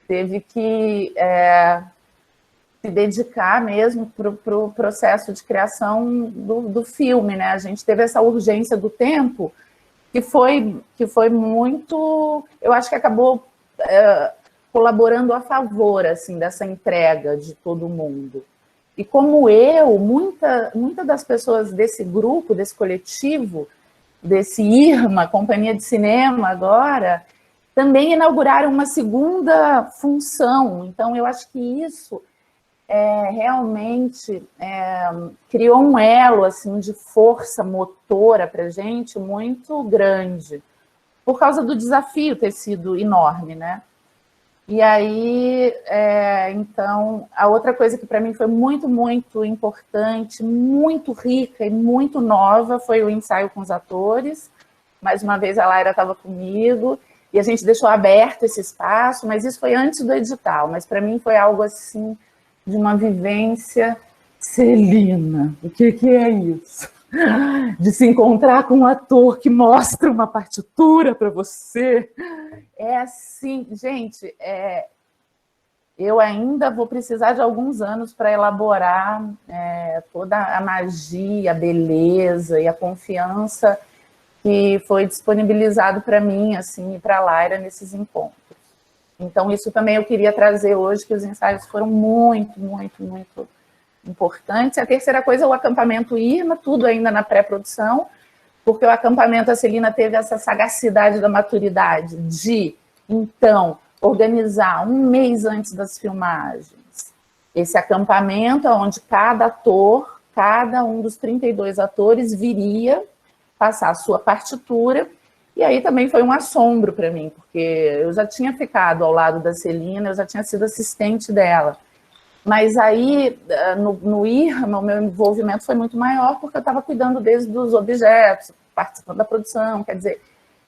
teve que se dedicar mesmo para o processo de criação do filme, né? A gente teve essa urgência do tempo, que foi muito, eu acho que acabou colaborando a favor, assim, dessa entrega de todo mundo. E como muita das pessoas desse grupo, desse coletivo, desse IRMA, Companhia de Cinema agora, também inauguraram uma segunda função. Então, eu acho que isso realmente criou um elo, assim, de força motora para a gente muito grande, por causa do desafio ter sido enorme, né? E aí, então, a outra coisa que para mim foi muito, muito importante, muito rica e muito nova, foi o ensaio com os atores. Mais uma vez a Laira estava comigo, e a gente deixou aberto esse espaço, mas isso foi antes do edital. Mas para mim foi algo assim, de uma vivência. Celina, o que é isso? De se encontrar com um ator que mostra uma partitura para você. É assim, gente, eu ainda vou precisar de alguns anos para elaborar toda a magia, a beleza e a confiança que foi disponibilizado para mim, assim, e para a Laira nesses encontros. Então, isso também eu queria trazer hoje, que os ensaios foram muito, muito, muito importantes. A terceira coisa é o acampamento IRMA, tudo ainda na pré-produção, porque o acampamento, a Celina teve essa sagacidade da maturidade de, então, organizar um mês antes das filmagens, esse acampamento onde cada ator, cada um dos 32 atores viria passar a sua partitura, e aí também foi um assombro para mim, porque eu já tinha ficado ao lado da Celina, eu já tinha sido assistente dela, mas aí no IRMA o meu envolvimento foi muito maior, porque eu estava cuidando desde os objetos, participando da produção, quer dizer,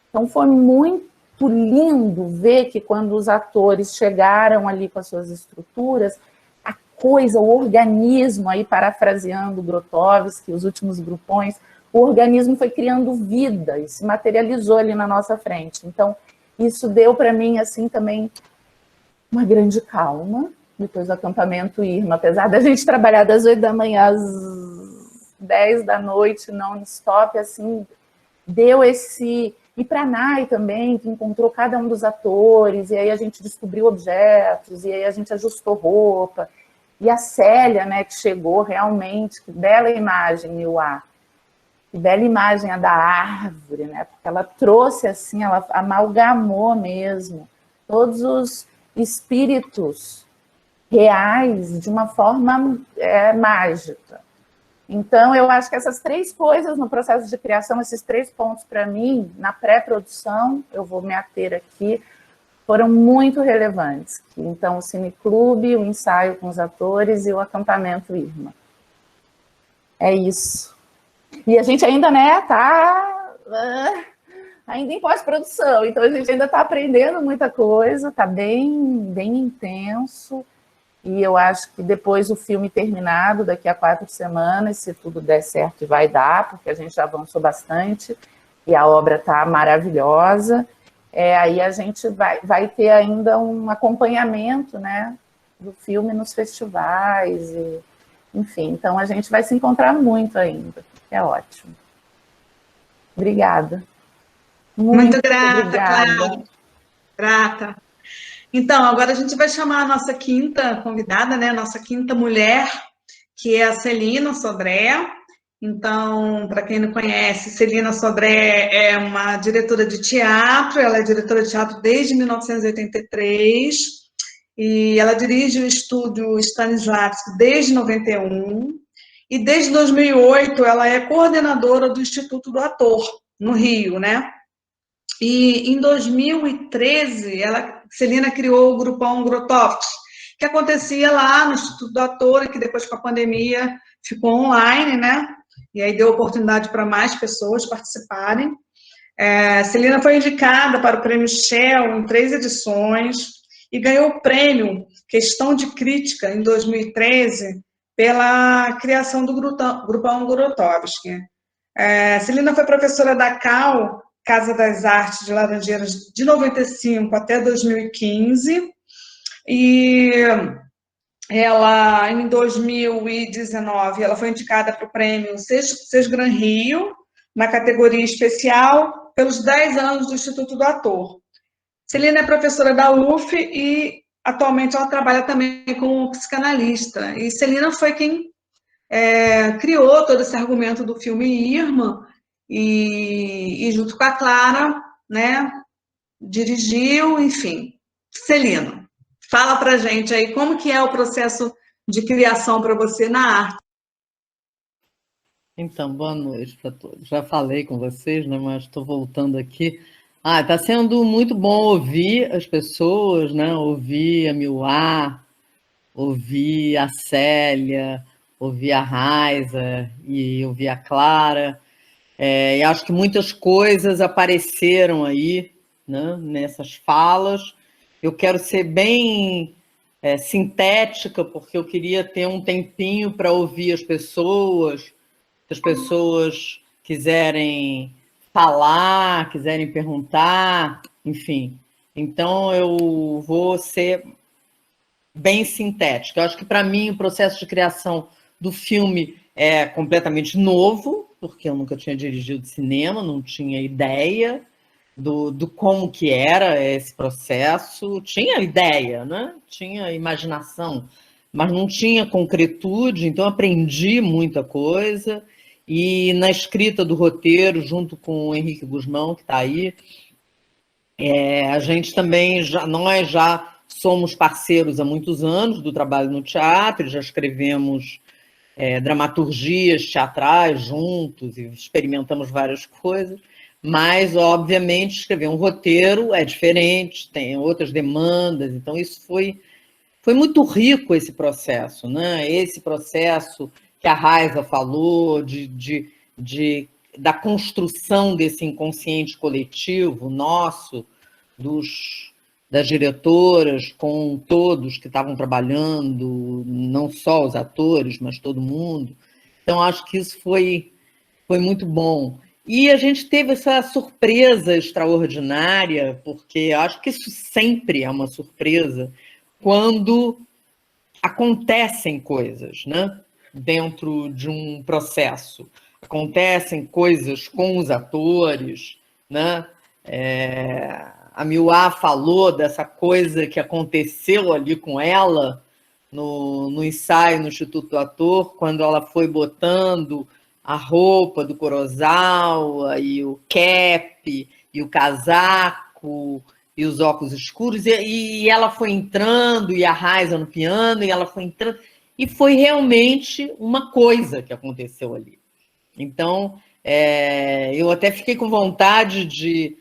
então foi muito lindo ver que quando os atores chegaram ali com as suas estruturas, a coisa, o organismo, aí parafraseando Grotowski, os últimos grupões, o organismo foi criando vida e se materializou ali na nossa frente. Então, isso deu para mim, assim, também uma grande calma, depois do acampamento IRMA, apesar da gente trabalhar das 8 da manhã às 10 da noite, non-stop, assim, deu esse... E para a Nai também, que encontrou cada um dos atores, e aí a gente descobriu objetos, e aí a gente ajustou roupa, e a Célia, né, que chegou realmente, que bela imagem, Niuá, que bela imagem a da árvore, né? Porque ela trouxe assim, ela amalgamou mesmo todos os espíritos reais de uma forma mágica. Então, eu acho que essas 3 coisas no processo de criação, esses 3 pontos para mim, na pré-produção, eu vou me ater aqui, foram muito relevantes. Então, o cineclube, o ensaio com os atores e o acampamento IRMA. É isso. E a gente ainda, né, tá ainda em pós-produção, então a gente ainda está aprendendo muita coisa, está bem intenso, e eu acho que depois do filme terminado, daqui a 4 semanas, se tudo der certo, e vai dar, porque a gente já avançou bastante, e a obra está maravilhosa, aí a gente vai ter ainda um acompanhamento, né, do filme nos festivais, enfim, então a gente vai se encontrar muito ainda. É ótimo. Obrigada. Muito grata, obrigada. Clara. Grata. Então, agora a gente vai chamar a nossa quinta convidada, né? Nossa quinta mulher, que é a Celina Sodré. Então, para quem não conhece, Celina Sodré é uma diretora de teatro, ela é diretora de teatro desde 1983, e ela dirige o estúdio Stanislavski desde 91, e desde 2008 ela é coordenadora do Instituto do Ator, no Rio, né? E em 2013, Celina criou o Grupão Grotowski, que acontecia lá no Instituto do Ator, e que depois com a pandemia ficou online, né? E aí deu oportunidade para mais pessoas participarem. Celina foi indicada para o Prêmio Shell em 3 edições e ganhou o prêmio Questão de Crítica em 2013 pela criação do Grupão Grotowski. Celina foi professora da CAL, Casa das Artes de Laranjeiras, de 95 até 2015, e ela, em 2019, ela foi indicada para o prêmio Sesgran Rio, na categoria especial, pelos 10 anos do Instituto do Ator. Celina é professora da UF e atualmente ela trabalha também como psicanalista. E Celina foi quem criou todo esse argumento do filme Irma, e junto com a Clara, né, dirigiu, enfim. Celina, fala pra gente aí como que é o processo de criação para você na arte. Então, boa noite para todos. Já falei com vocês, né, mas estou voltando aqui. Está sendo muito bom ouvir as pessoas, né? Ouvir a Miuá, ouvir a Célia, ouvir a Raiza e ouvir a Clara. E acho que muitas coisas apareceram aí, né, nessas falas. Eu quero ser bem sintética, porque eu queria ter um tempinho para ouvir as pessoas, se as pessoas quiserem falar, quiserem perguntar, enfim. Então, eu vou ser bem sintética. Eu acho que, para mim, o processo de criação do filme é completamente novo, porque eu nunca tinha dirigido cinema, não tinha ideia do como que era esse processo. Tinha ideia, né? Tinha imaginação, mas não tinha concretude, então aprendi muita coisa. E na escrita do roteiro, junto com o Henrique Guzmão, que está aí, a gente também, nós já somos parceiros há muitos anos do trabalho no teatro, já escrevemos dramaturgias teatrais juntos e experimentamos várias coisas, mas, obviamente, escrever um roteiro é diferente, tem outras demandas, então isso foi muito rico, esse processo, né? Esse processo que a Raiza falou, da construção desse inconsciente coletivo nosso, das diretoras, com todos que estavam trabalhando, não só os atores, mas todo mundo. Então, acho que isso foi muito bom. E a gente teve essa surpresa extraordinária, porque acho que isso sempre é uma surpresa, quando acontecem coisas, né? Dentro de um processo. Acontecem coisas com os atores, né? A Miuá falou dessa coisa que aconteceu ali com ela no ensaio no Instituto do Ator, quando ela foi botando a roupa do Kurosawa e o cap e o casaco e os óculos escuros, e ela foi entrando, e a Raiza no piano, e ela foi entrando, e foi realmente uma coisa que aconteceu ali. Então, eu até fiquei com vontade de...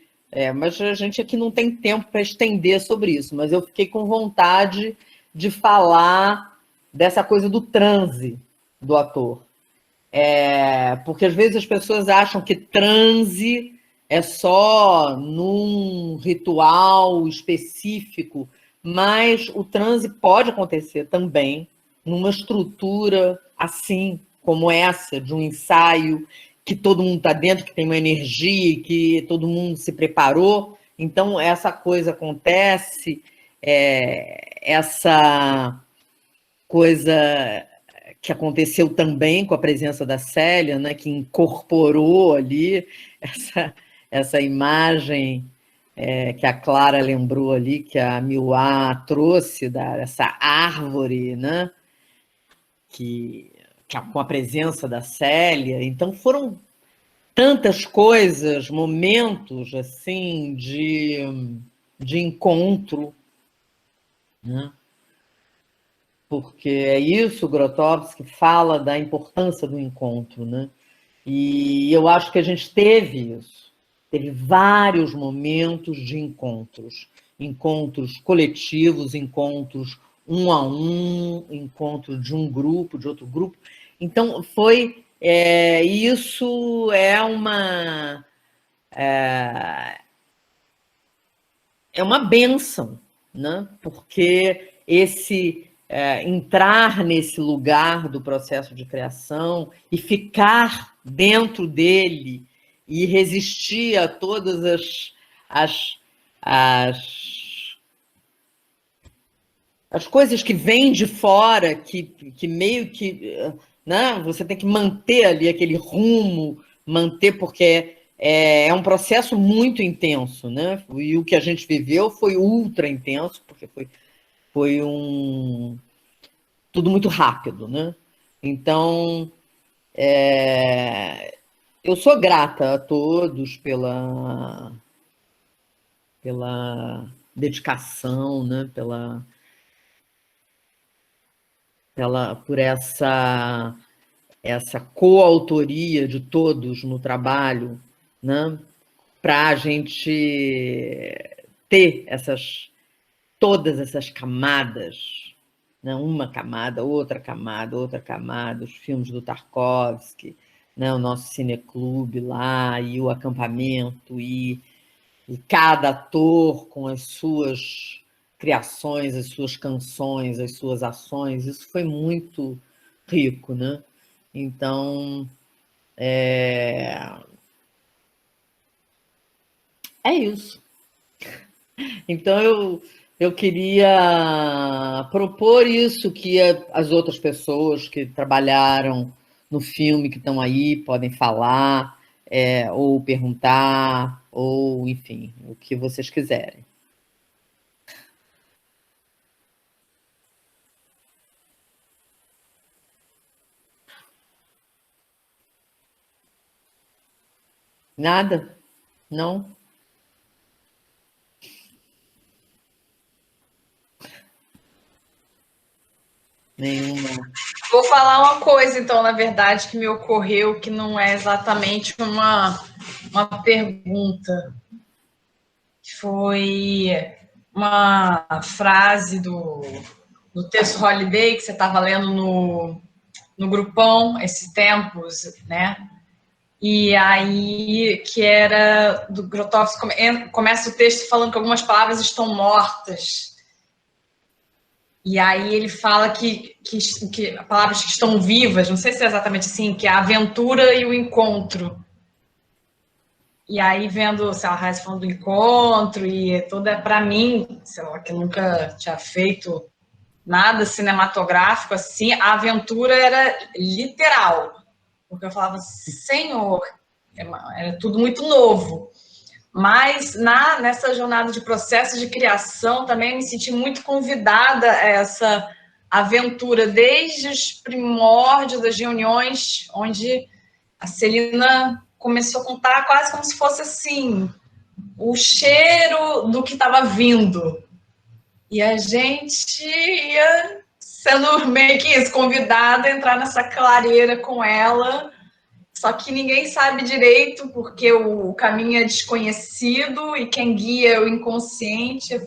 mas a gente aqui não tem tempo para estender sobre isso, mas eu fiquei com vontade de falar dessa coisa do transe do ator. Porque às vezes as pessoas acham que transe é só num ritual específico, mas o transe pode acontecer também numa estrutura assim, como essa, de um ensaio, que todo mundo está dentro, que tem uma energia, que todo mundo se preparou. Então, essa coisa acontece, essa coisa que aconteceu também com a presença da Célia, né, que incorporou ali essa imagem que a Clara lembrou ali, que a Miuá trouxe, dessa árvore, né, com a presença da Célia. Então, foram tantas coisas, momentos assim de encontro, né? Porque é isso, Grotowski fala da importância do encontro, né? E eu acho que a gente teve isso, teve vários momentos de encontros coletivos, encontros um a um, encontro de um grupo, de outro grupo. Então, isso é uma bênção, né? Porque entrar nesse lugar do processo de criação e ficar dentro dele e resistir a todas as coisas que vêm de fora, que meio que, né, você tem que manter ali aquele rumo, porque é um processo muito intenso, né? E o que a gente viveu foi ultra intenso, porque foi tudo muito rápido, né? Então, eu sou grata a todos pela dedicação, né? Por essa coautoria de todos no trabalho, né? Para a gente ter todas essas camadas, né? Uma camada, outra camada, os filmes do Tarkovsky, né? O nosso cineclube lá, e o acampamento, e cada ator com as suas criações, as suas canções, as suas ações. Isso foi muito rico, né? Então, é isso. Então, eu queria propor isso, que as outras pessoas que trabalharam no filme, que estão aí, podem falar, ou perguntar, ou, enfim, o que vocês quiserem. Nada? Não? Nenhuma. Vou falar uma coisa, então, na verdade, que me ocorreu, que não é exatamente uma pergunta. Foi uma frase do texto Holiday, que você estava lendo no grupão, esses tempos, né? E aí, que era do Grotowski, começa o texto falando que algumas palavras estão mortas. E aí ele fala que palavras que estão vivas, não sei se é exatamente assim, que é a aventura e o encontro. E aí, vendo, sei lá, a Raíssa falando do encontro, e toda, para mim, sei lá, que nunca tinha feito nada cinematográfico assim, a aventura era literal. Porque eu falava, Senhor, era tudo muito novo. Mas nessa jornada de processo de criação também me senti muito convidada a essa aventura, desde os primórdios das reuniões, onde a Celina começou a contar quase como se fosse assim, o cheiro do que estava vindo. E a gente ia sendo meio que isso, convidada a entrar nessa clareira com ela. Só que ninguém sabe direito, porque o caminho é desconhecido e quem guia é o inconsciente.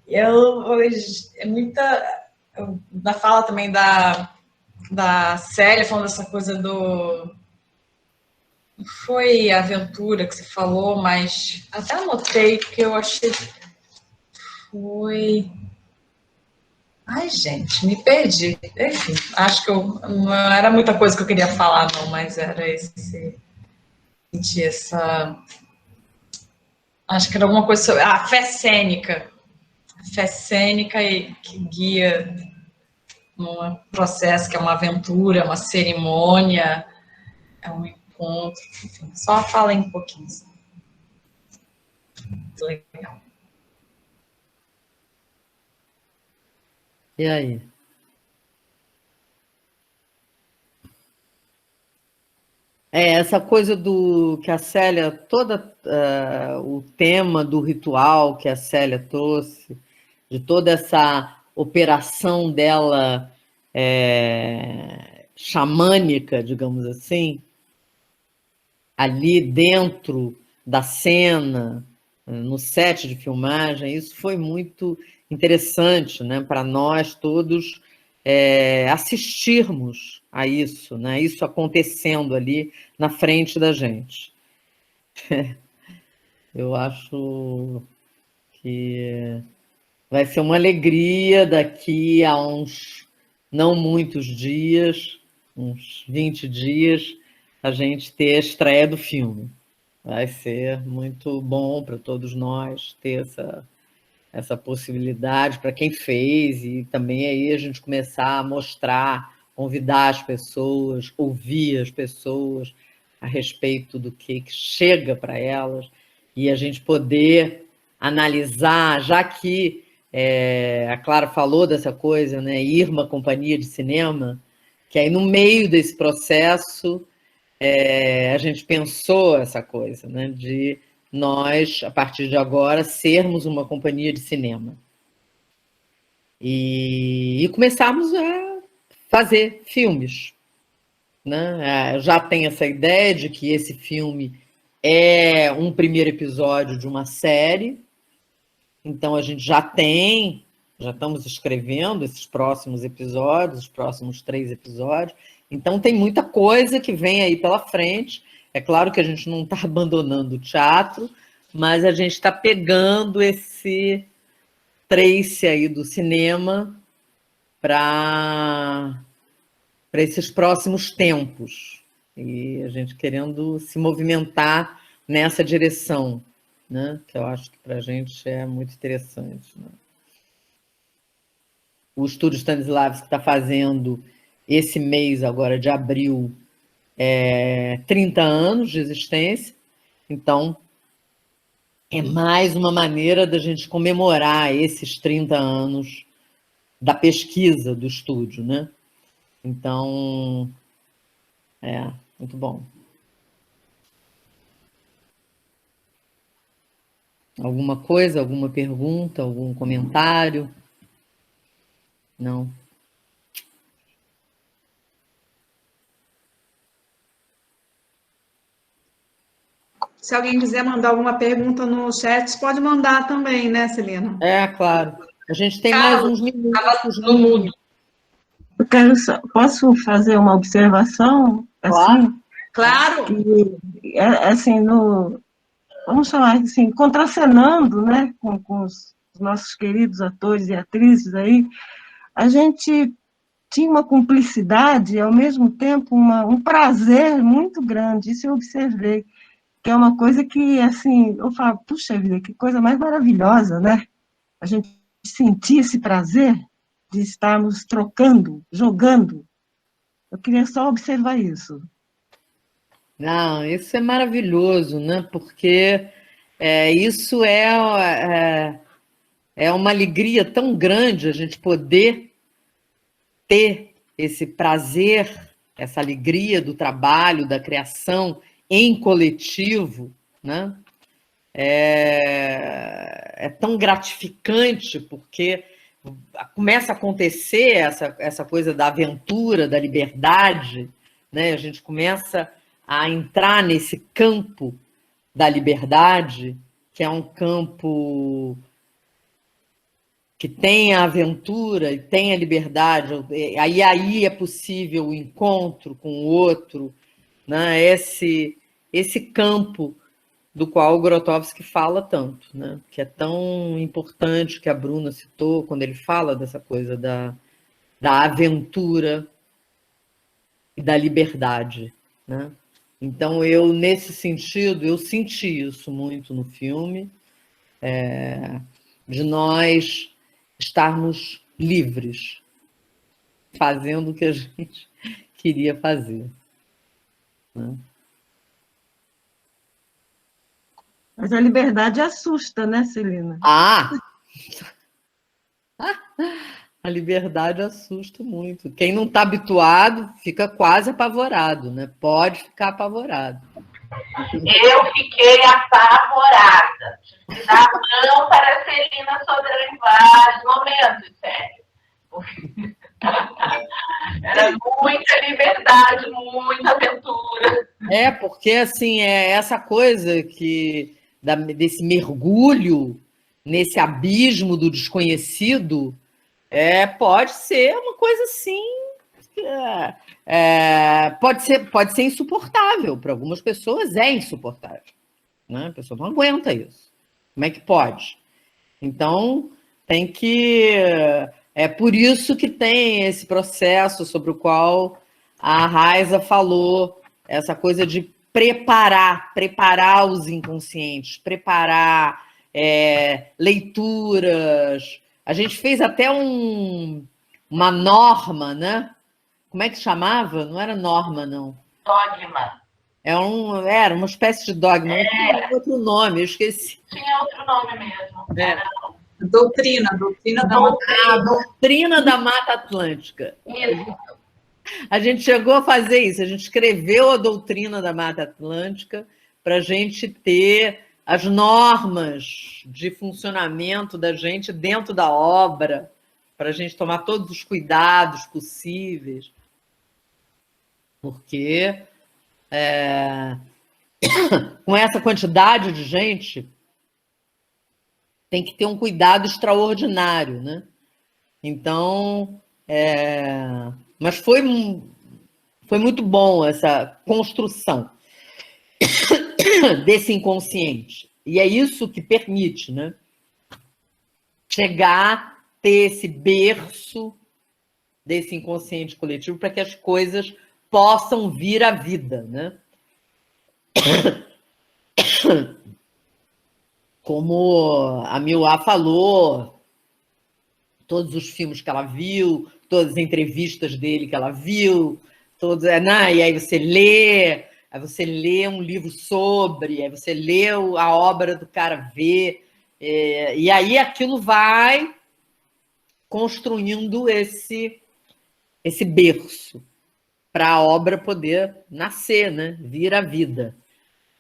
É muita. Da fala também da Célia, falando dessa coisa do. Não foi a aventura que você falou, mas até anotei, porque eu achei. Foi. Ai, gente, me perdi. Enfim, acho que não era muita coisa que eu queria falar, não, mas era esse. Sentir essa. Acho que era alguma coisa sobre. Ah, fé cênica. Fé cênica que guia num processo que é uma aventura, uma cerimônia, é um encontro, enfim. Só falei um pouquinho. Muito legal. E aí? Essa coisa do que a Célia, o tema do ritual que a Célia trouxe, de toda essa operação dela xamânica, digamos assim, ali dentro da cena, no set de filmagem, isso foi muito interessante, né, para nós todos assistirmos a isso, né, isso acontecendo ali na frente da gente. Eu acho que vai ser uma alegria daqui a uns não muitos dias, uns 20 dias, a gente ter a estreia do filme. Vai ser muito bom para todos nós ter essa possibilidade para quem fez e também aí a gente começar a mostrar, convidar as pessoas, ouvir as pessoas a respeito do que chega para elas e a gente poder analisar, já que a Clara falou dessa coisa, né, Irma Companhia de Cinema, que aí no meio desse processo a gente pensou essa coisa, né, de nós, a partir de agora, sermos uma companhia de cinema. E começarmos a fazer filmes. Né? Já tem essa ideia de que esse filme é um primeiro episódio de uma série, então a gente já estamos escrevendo esses próximos episódios, os próximos 3 episódios, então tem muita coisa que vem aí pela frente. É claro que a gente não está abandonando o teatro, mas a gente está pegando esse trace aí do cinema para esses próximos tempos. E a gente querendo se movimentar nessa direção, né? Que eu acho que para a gente é muito interessante. Né? O Estúdio Stanislavski está fazendo esse mês agora de abril 30 anos de existência, então é mais uma maneira da gente comemorar esses 30 anos da pesquisa do estúdio, né? Então, muito bom. Alguma coisa, alguma pergunta, algum comentário? Não? Se alguém quiser mandar alguma pergunta no chat, pode mandar também, né, Celina? Claro. A gente tem mais Carlos, uns minutos. estava no mudo. Eu quero posso fazer uma observação? Assim, Claro! que, assim, vamos chamar assim, contracenando, né, com os nossos queridos atores e atrizes aí, a gente tinha uma cumplicidade e, ao mesmo tempo, um prazer muito grande. Isso eu observei, que é uma coisa que, assim, eu falo, puxa vida, que coisa mais maravilhosa, né? A gente sentir esse prazer de estarmos trocando, jogando. Eu queria só observar isso. Não, isso é maravilhoso, né? Porque isso é uma alegria tão grande a gente poder ter esse prazer, essa alegria do trabalho, da criação em coletivo, né? É tão gratificante porque começa a acontecer essa coisa da aventura, da liberdade, né? A gente começa a entrar nesse campo da liberdade, que é um campo que tem a aventura e tem a liberdade, aí é possível o encontro com o outro, né? Esse campo do qual o Grotowski fala tanto, né? Que é tão importante, que a Bruna citou, quando ele fala dessa coisa da aventura e da liberdade, né? Então, nesse sentido, eu senti isso muito no filme, de nós estarmos livres, fazendo o que a gente queria fazer, né? Mas a liberdade assusta, né, Celina? A liberdade assusta muito. Quem não está habituado fica quase apavorado, né? Pode ficar apavorado. Eu fiquei apavorada. Tive que dar a mão para a Celina sobre vários momentos, sério. Era muita liberdade, muita aventura. Porque assim, essa coisa desse mergulho nesse abismo do desconhecido, pode ser uma coisa assim, pode ser insuportável. Para algumas pessoas é insuportável, né? A pessoa não aguenta isso. Como é que pode? Então, tem que... É por isso que tem esse processo sobre o qual a Raiza falou, essa coisa de preparar os inconscientes, preparar leituras. A gente fez até uma norma, né? Como é que chamava? Não era norma, não. Dogma. Era uma espécie de dogma, mas tinha outro nome, eu esqueci. Tinha outro nome mesmo. Era Doutrina da Mata. A doutrina da Mata Atlântica. isso. A gente chegou a fazer isso, a gente escreveu a doutrina da Mata Atlântica para a gente ter as normas de funcionamento da gente dentro da obra, para a gente tomar todos os cuidados possíveis, porque com essa quantidade de gente tem que ter um cuidado extraordinário, né? Então, mas foi muito bom essa construção desse inconsciente. E é isso que permite, né? Chegar, ter esse berço desse inconsciente coletivo para que as coisas possam vir à vida, né? Como a Mila falou, todos os filmes que ela viu, todas as entrevistas dele que ela viu, e aí você lê um livro sobre, aí você lê a obra do cara, vê, e aí aquilo vai construindo esse berço para a obra poder nascer, né? Vir à vida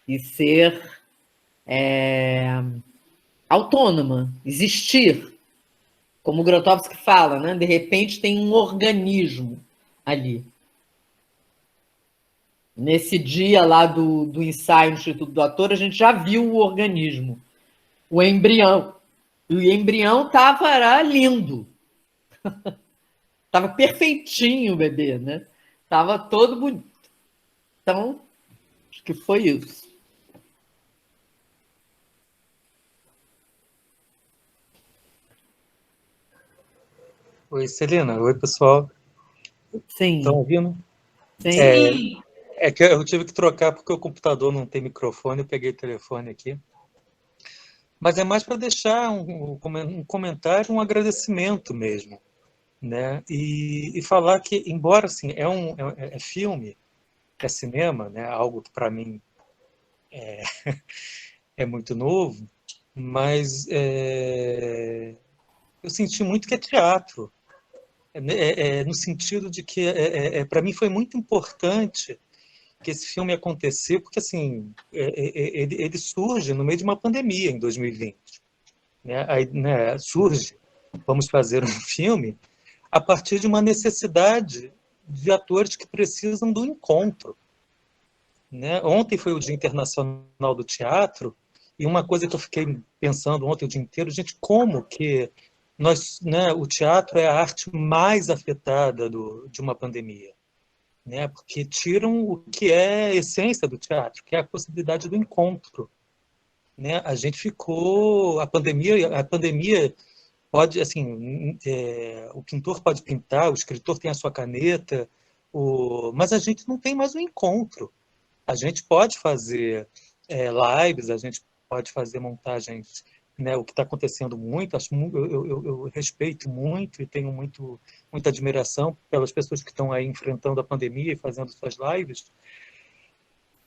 e ser autônoma, existir. Como o Grotowski fala, né? De repente tem um organismo ali. Nesse dia lá do ensaio no Instituto do Ator, a gente já viu o organismo, o embrião. E o embrião era lindo. Estava perfeitinho o bebê, né? Estava todo bonito. Então, acho que foi isso. Oi, Celina. Oi, pessoal. Sim. Estão ouvindo? Sim. É que eu tive que trocar porque o computador não tem microfone, eu peguei o telefone aqui. Mas é mais para deixar um comentário, um agradecimento mesmo, né? E falar que, embora assim, é filme, é cinema, né? Algo que para mim é muito novo, mas eu senti muito que é teatro, no sentido de que para mim foi muito importante que esse filme aconteceu, porque assim ele surge no meio de uma pandemia em 2020, né? Aí, né, surge, vamos fazer um filme a partir de uma necessidade de atores que precisam do encontro, né? Ontem foi o Dia Internacional do Teatro, e uma coisa que eu fiquei pensando ontem o dia inteiro, gente, como que né, o teatro é a arte mais afetada de uma pandemia, né? Porque tiram o que é a essência do teatro, que é a possibilidade do encontro, né? A gente ficou, a pandemia pode, assim, o pintor pode pintar, o escritor tem a sua caneta, mas a gente não tem mais o encontro. A gente pode fazer lives, a gente pode fazer montagens, né? O que está acontecendo muito, eu respeito muito e tenho muita admiração pelas pessoas que estão aí enfrentando a pandemia e fazendo suas lives,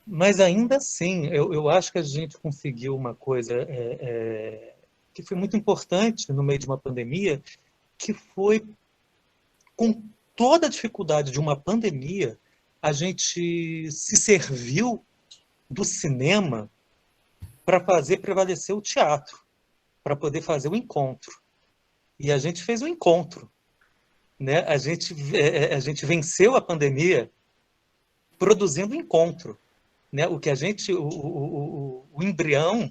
mas ainda assim, eu acho que a gente conseguiu uma coisa que foi muito importante no meio de uma pandemia, que foi, com toda a dificuldade de uma pandemia, a gente se serviu do cinema para fazer prevalecer o teatro, para poder fazer o encontro. E a gente fez o encontro, né? A gente venceu a pandemia produzindo encontro, né? O que a gente, o embrião,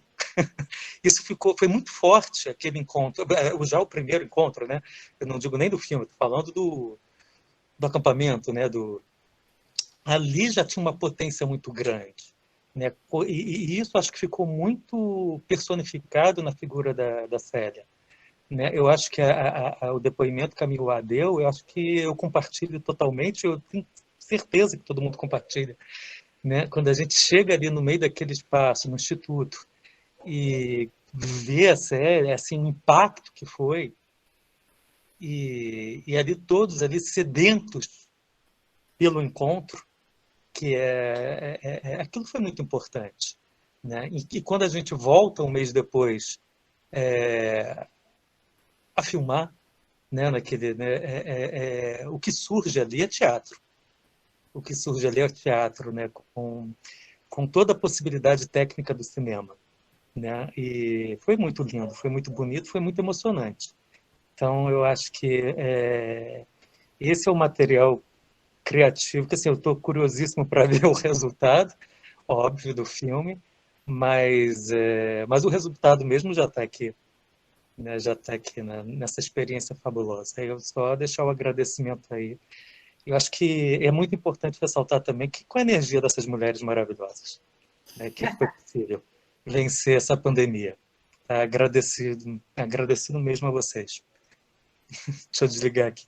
isso foi muito forte, aquele encontro, já o primeiro encontro, né? Eu não digo nem do filme, estou falando do acampamento, né? Ali já tinha uma potência muito grande, né? E isso acho que ficou muito personificado na figura da Célia, né? Eu acho que o depoimento que a Miwa deu, eu acho que eu compartilho totalmente, eu tenho certeza que todo mundo compartilha, né? Quando a gente chega ali no meio daquele espaço, no Instituto, e vê a série, assim, o impacto que foi, e ali todos ali sedentos pelo encontro, que aquilo foi muito importante, né? E quando a gente volta um mês depois a filmar, né, o que surge ali é teatro. O que surge ali é teatro, né, com toda a possibilidade técnica do cinema, né? E foi muito lindo, foi muito bonito, foi muito emocionante. Então, eu acho que esse é o material criativo, que assim, eu estou curiosíssimo para ver o resultado, óbvio, do filme, mas o resultado mesmo já está aqui, né? Já está aqui nessa experiência fabulosa. Aí eu só deixar o agradecimento aí. Eu acho que é muito importante ressaltar também que com a energia dessas mulheres maravilhosas, né, que foi possível vencer essa pandemia. Tá? Agradecido mesmo a vocês. Deixa eu desligar aqui.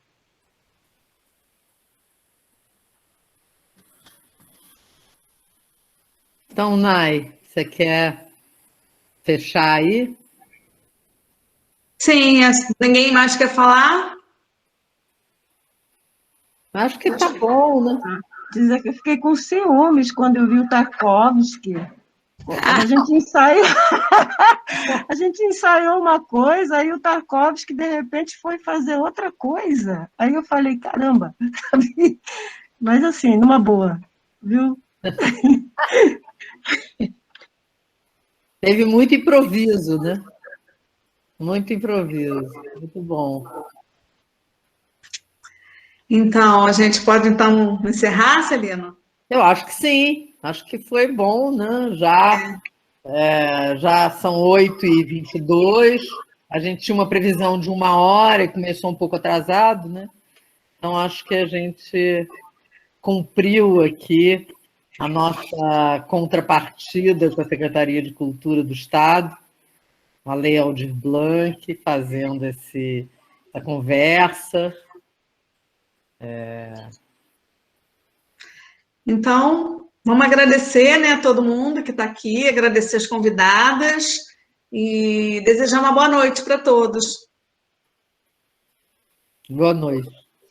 Então, Nai, você quer fechar aí? Sim, ninguém mais quer falar? Acho que tá bom, né? Dizer que eu fiquei com ciúmes quando eu vi o Tarkovsky. A gente ensaiou, a gente ensaiou uma coisa, aí o Tarkovsky, de repente, foi fazer outra coisa. Aí eu falei, caramba, mas assim, numa boa, viu? Teve muito improviso, né? Muito improviso, muito bom. Então, a gente pode então encerrar, Celina? Eu acho que sim, acho que foi bom, né? Já são 8h22, a gente tinha uma previsão de 1 hora e começou um pouco atrasado, né? Então, acho que a gente cumpriu aqui a nossa contrapartida com a Secretaria de Cultura do Estado, a Lei Aldir Blanc, fazendo essa conversa. Então, vamos agradecer, né, a todo mundo que está aqui, agradecer as convidadas e desejar uma boa noite para todos. Boa noite.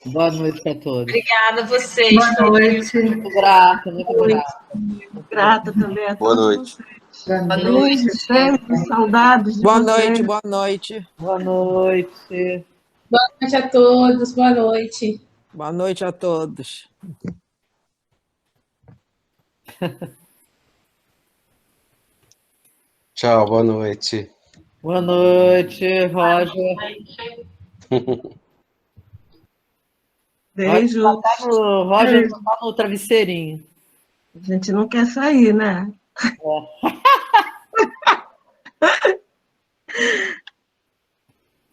Boa noite para todos. Obrigada a vocês. Boa noite. Muito grata, muito grata. Grata também a Boa todos noite. vocês. Boa noite. Beijo, sempre, saudades de Boa vocês. noite, boa noite. Boa noite. Boa noite a todos, boa noite. Boa noite a todos. Tchau, boa noite. Boa noite, Roger. Beijo. Roger está no travesseirinho. A gente não quer sair, né?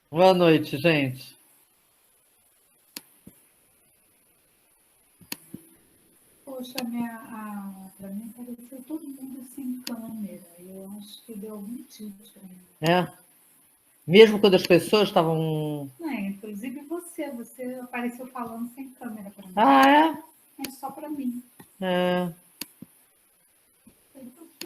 Boa noite, gente. Poxa, para mim apareceu todo mundo sem câmera. Eu acho que deu algum tilt para mim. É. Mesmo quando as pessoas estavam... Inclusive você apareceu falando sem câmera para mim. Ah, é? É só para mim. É.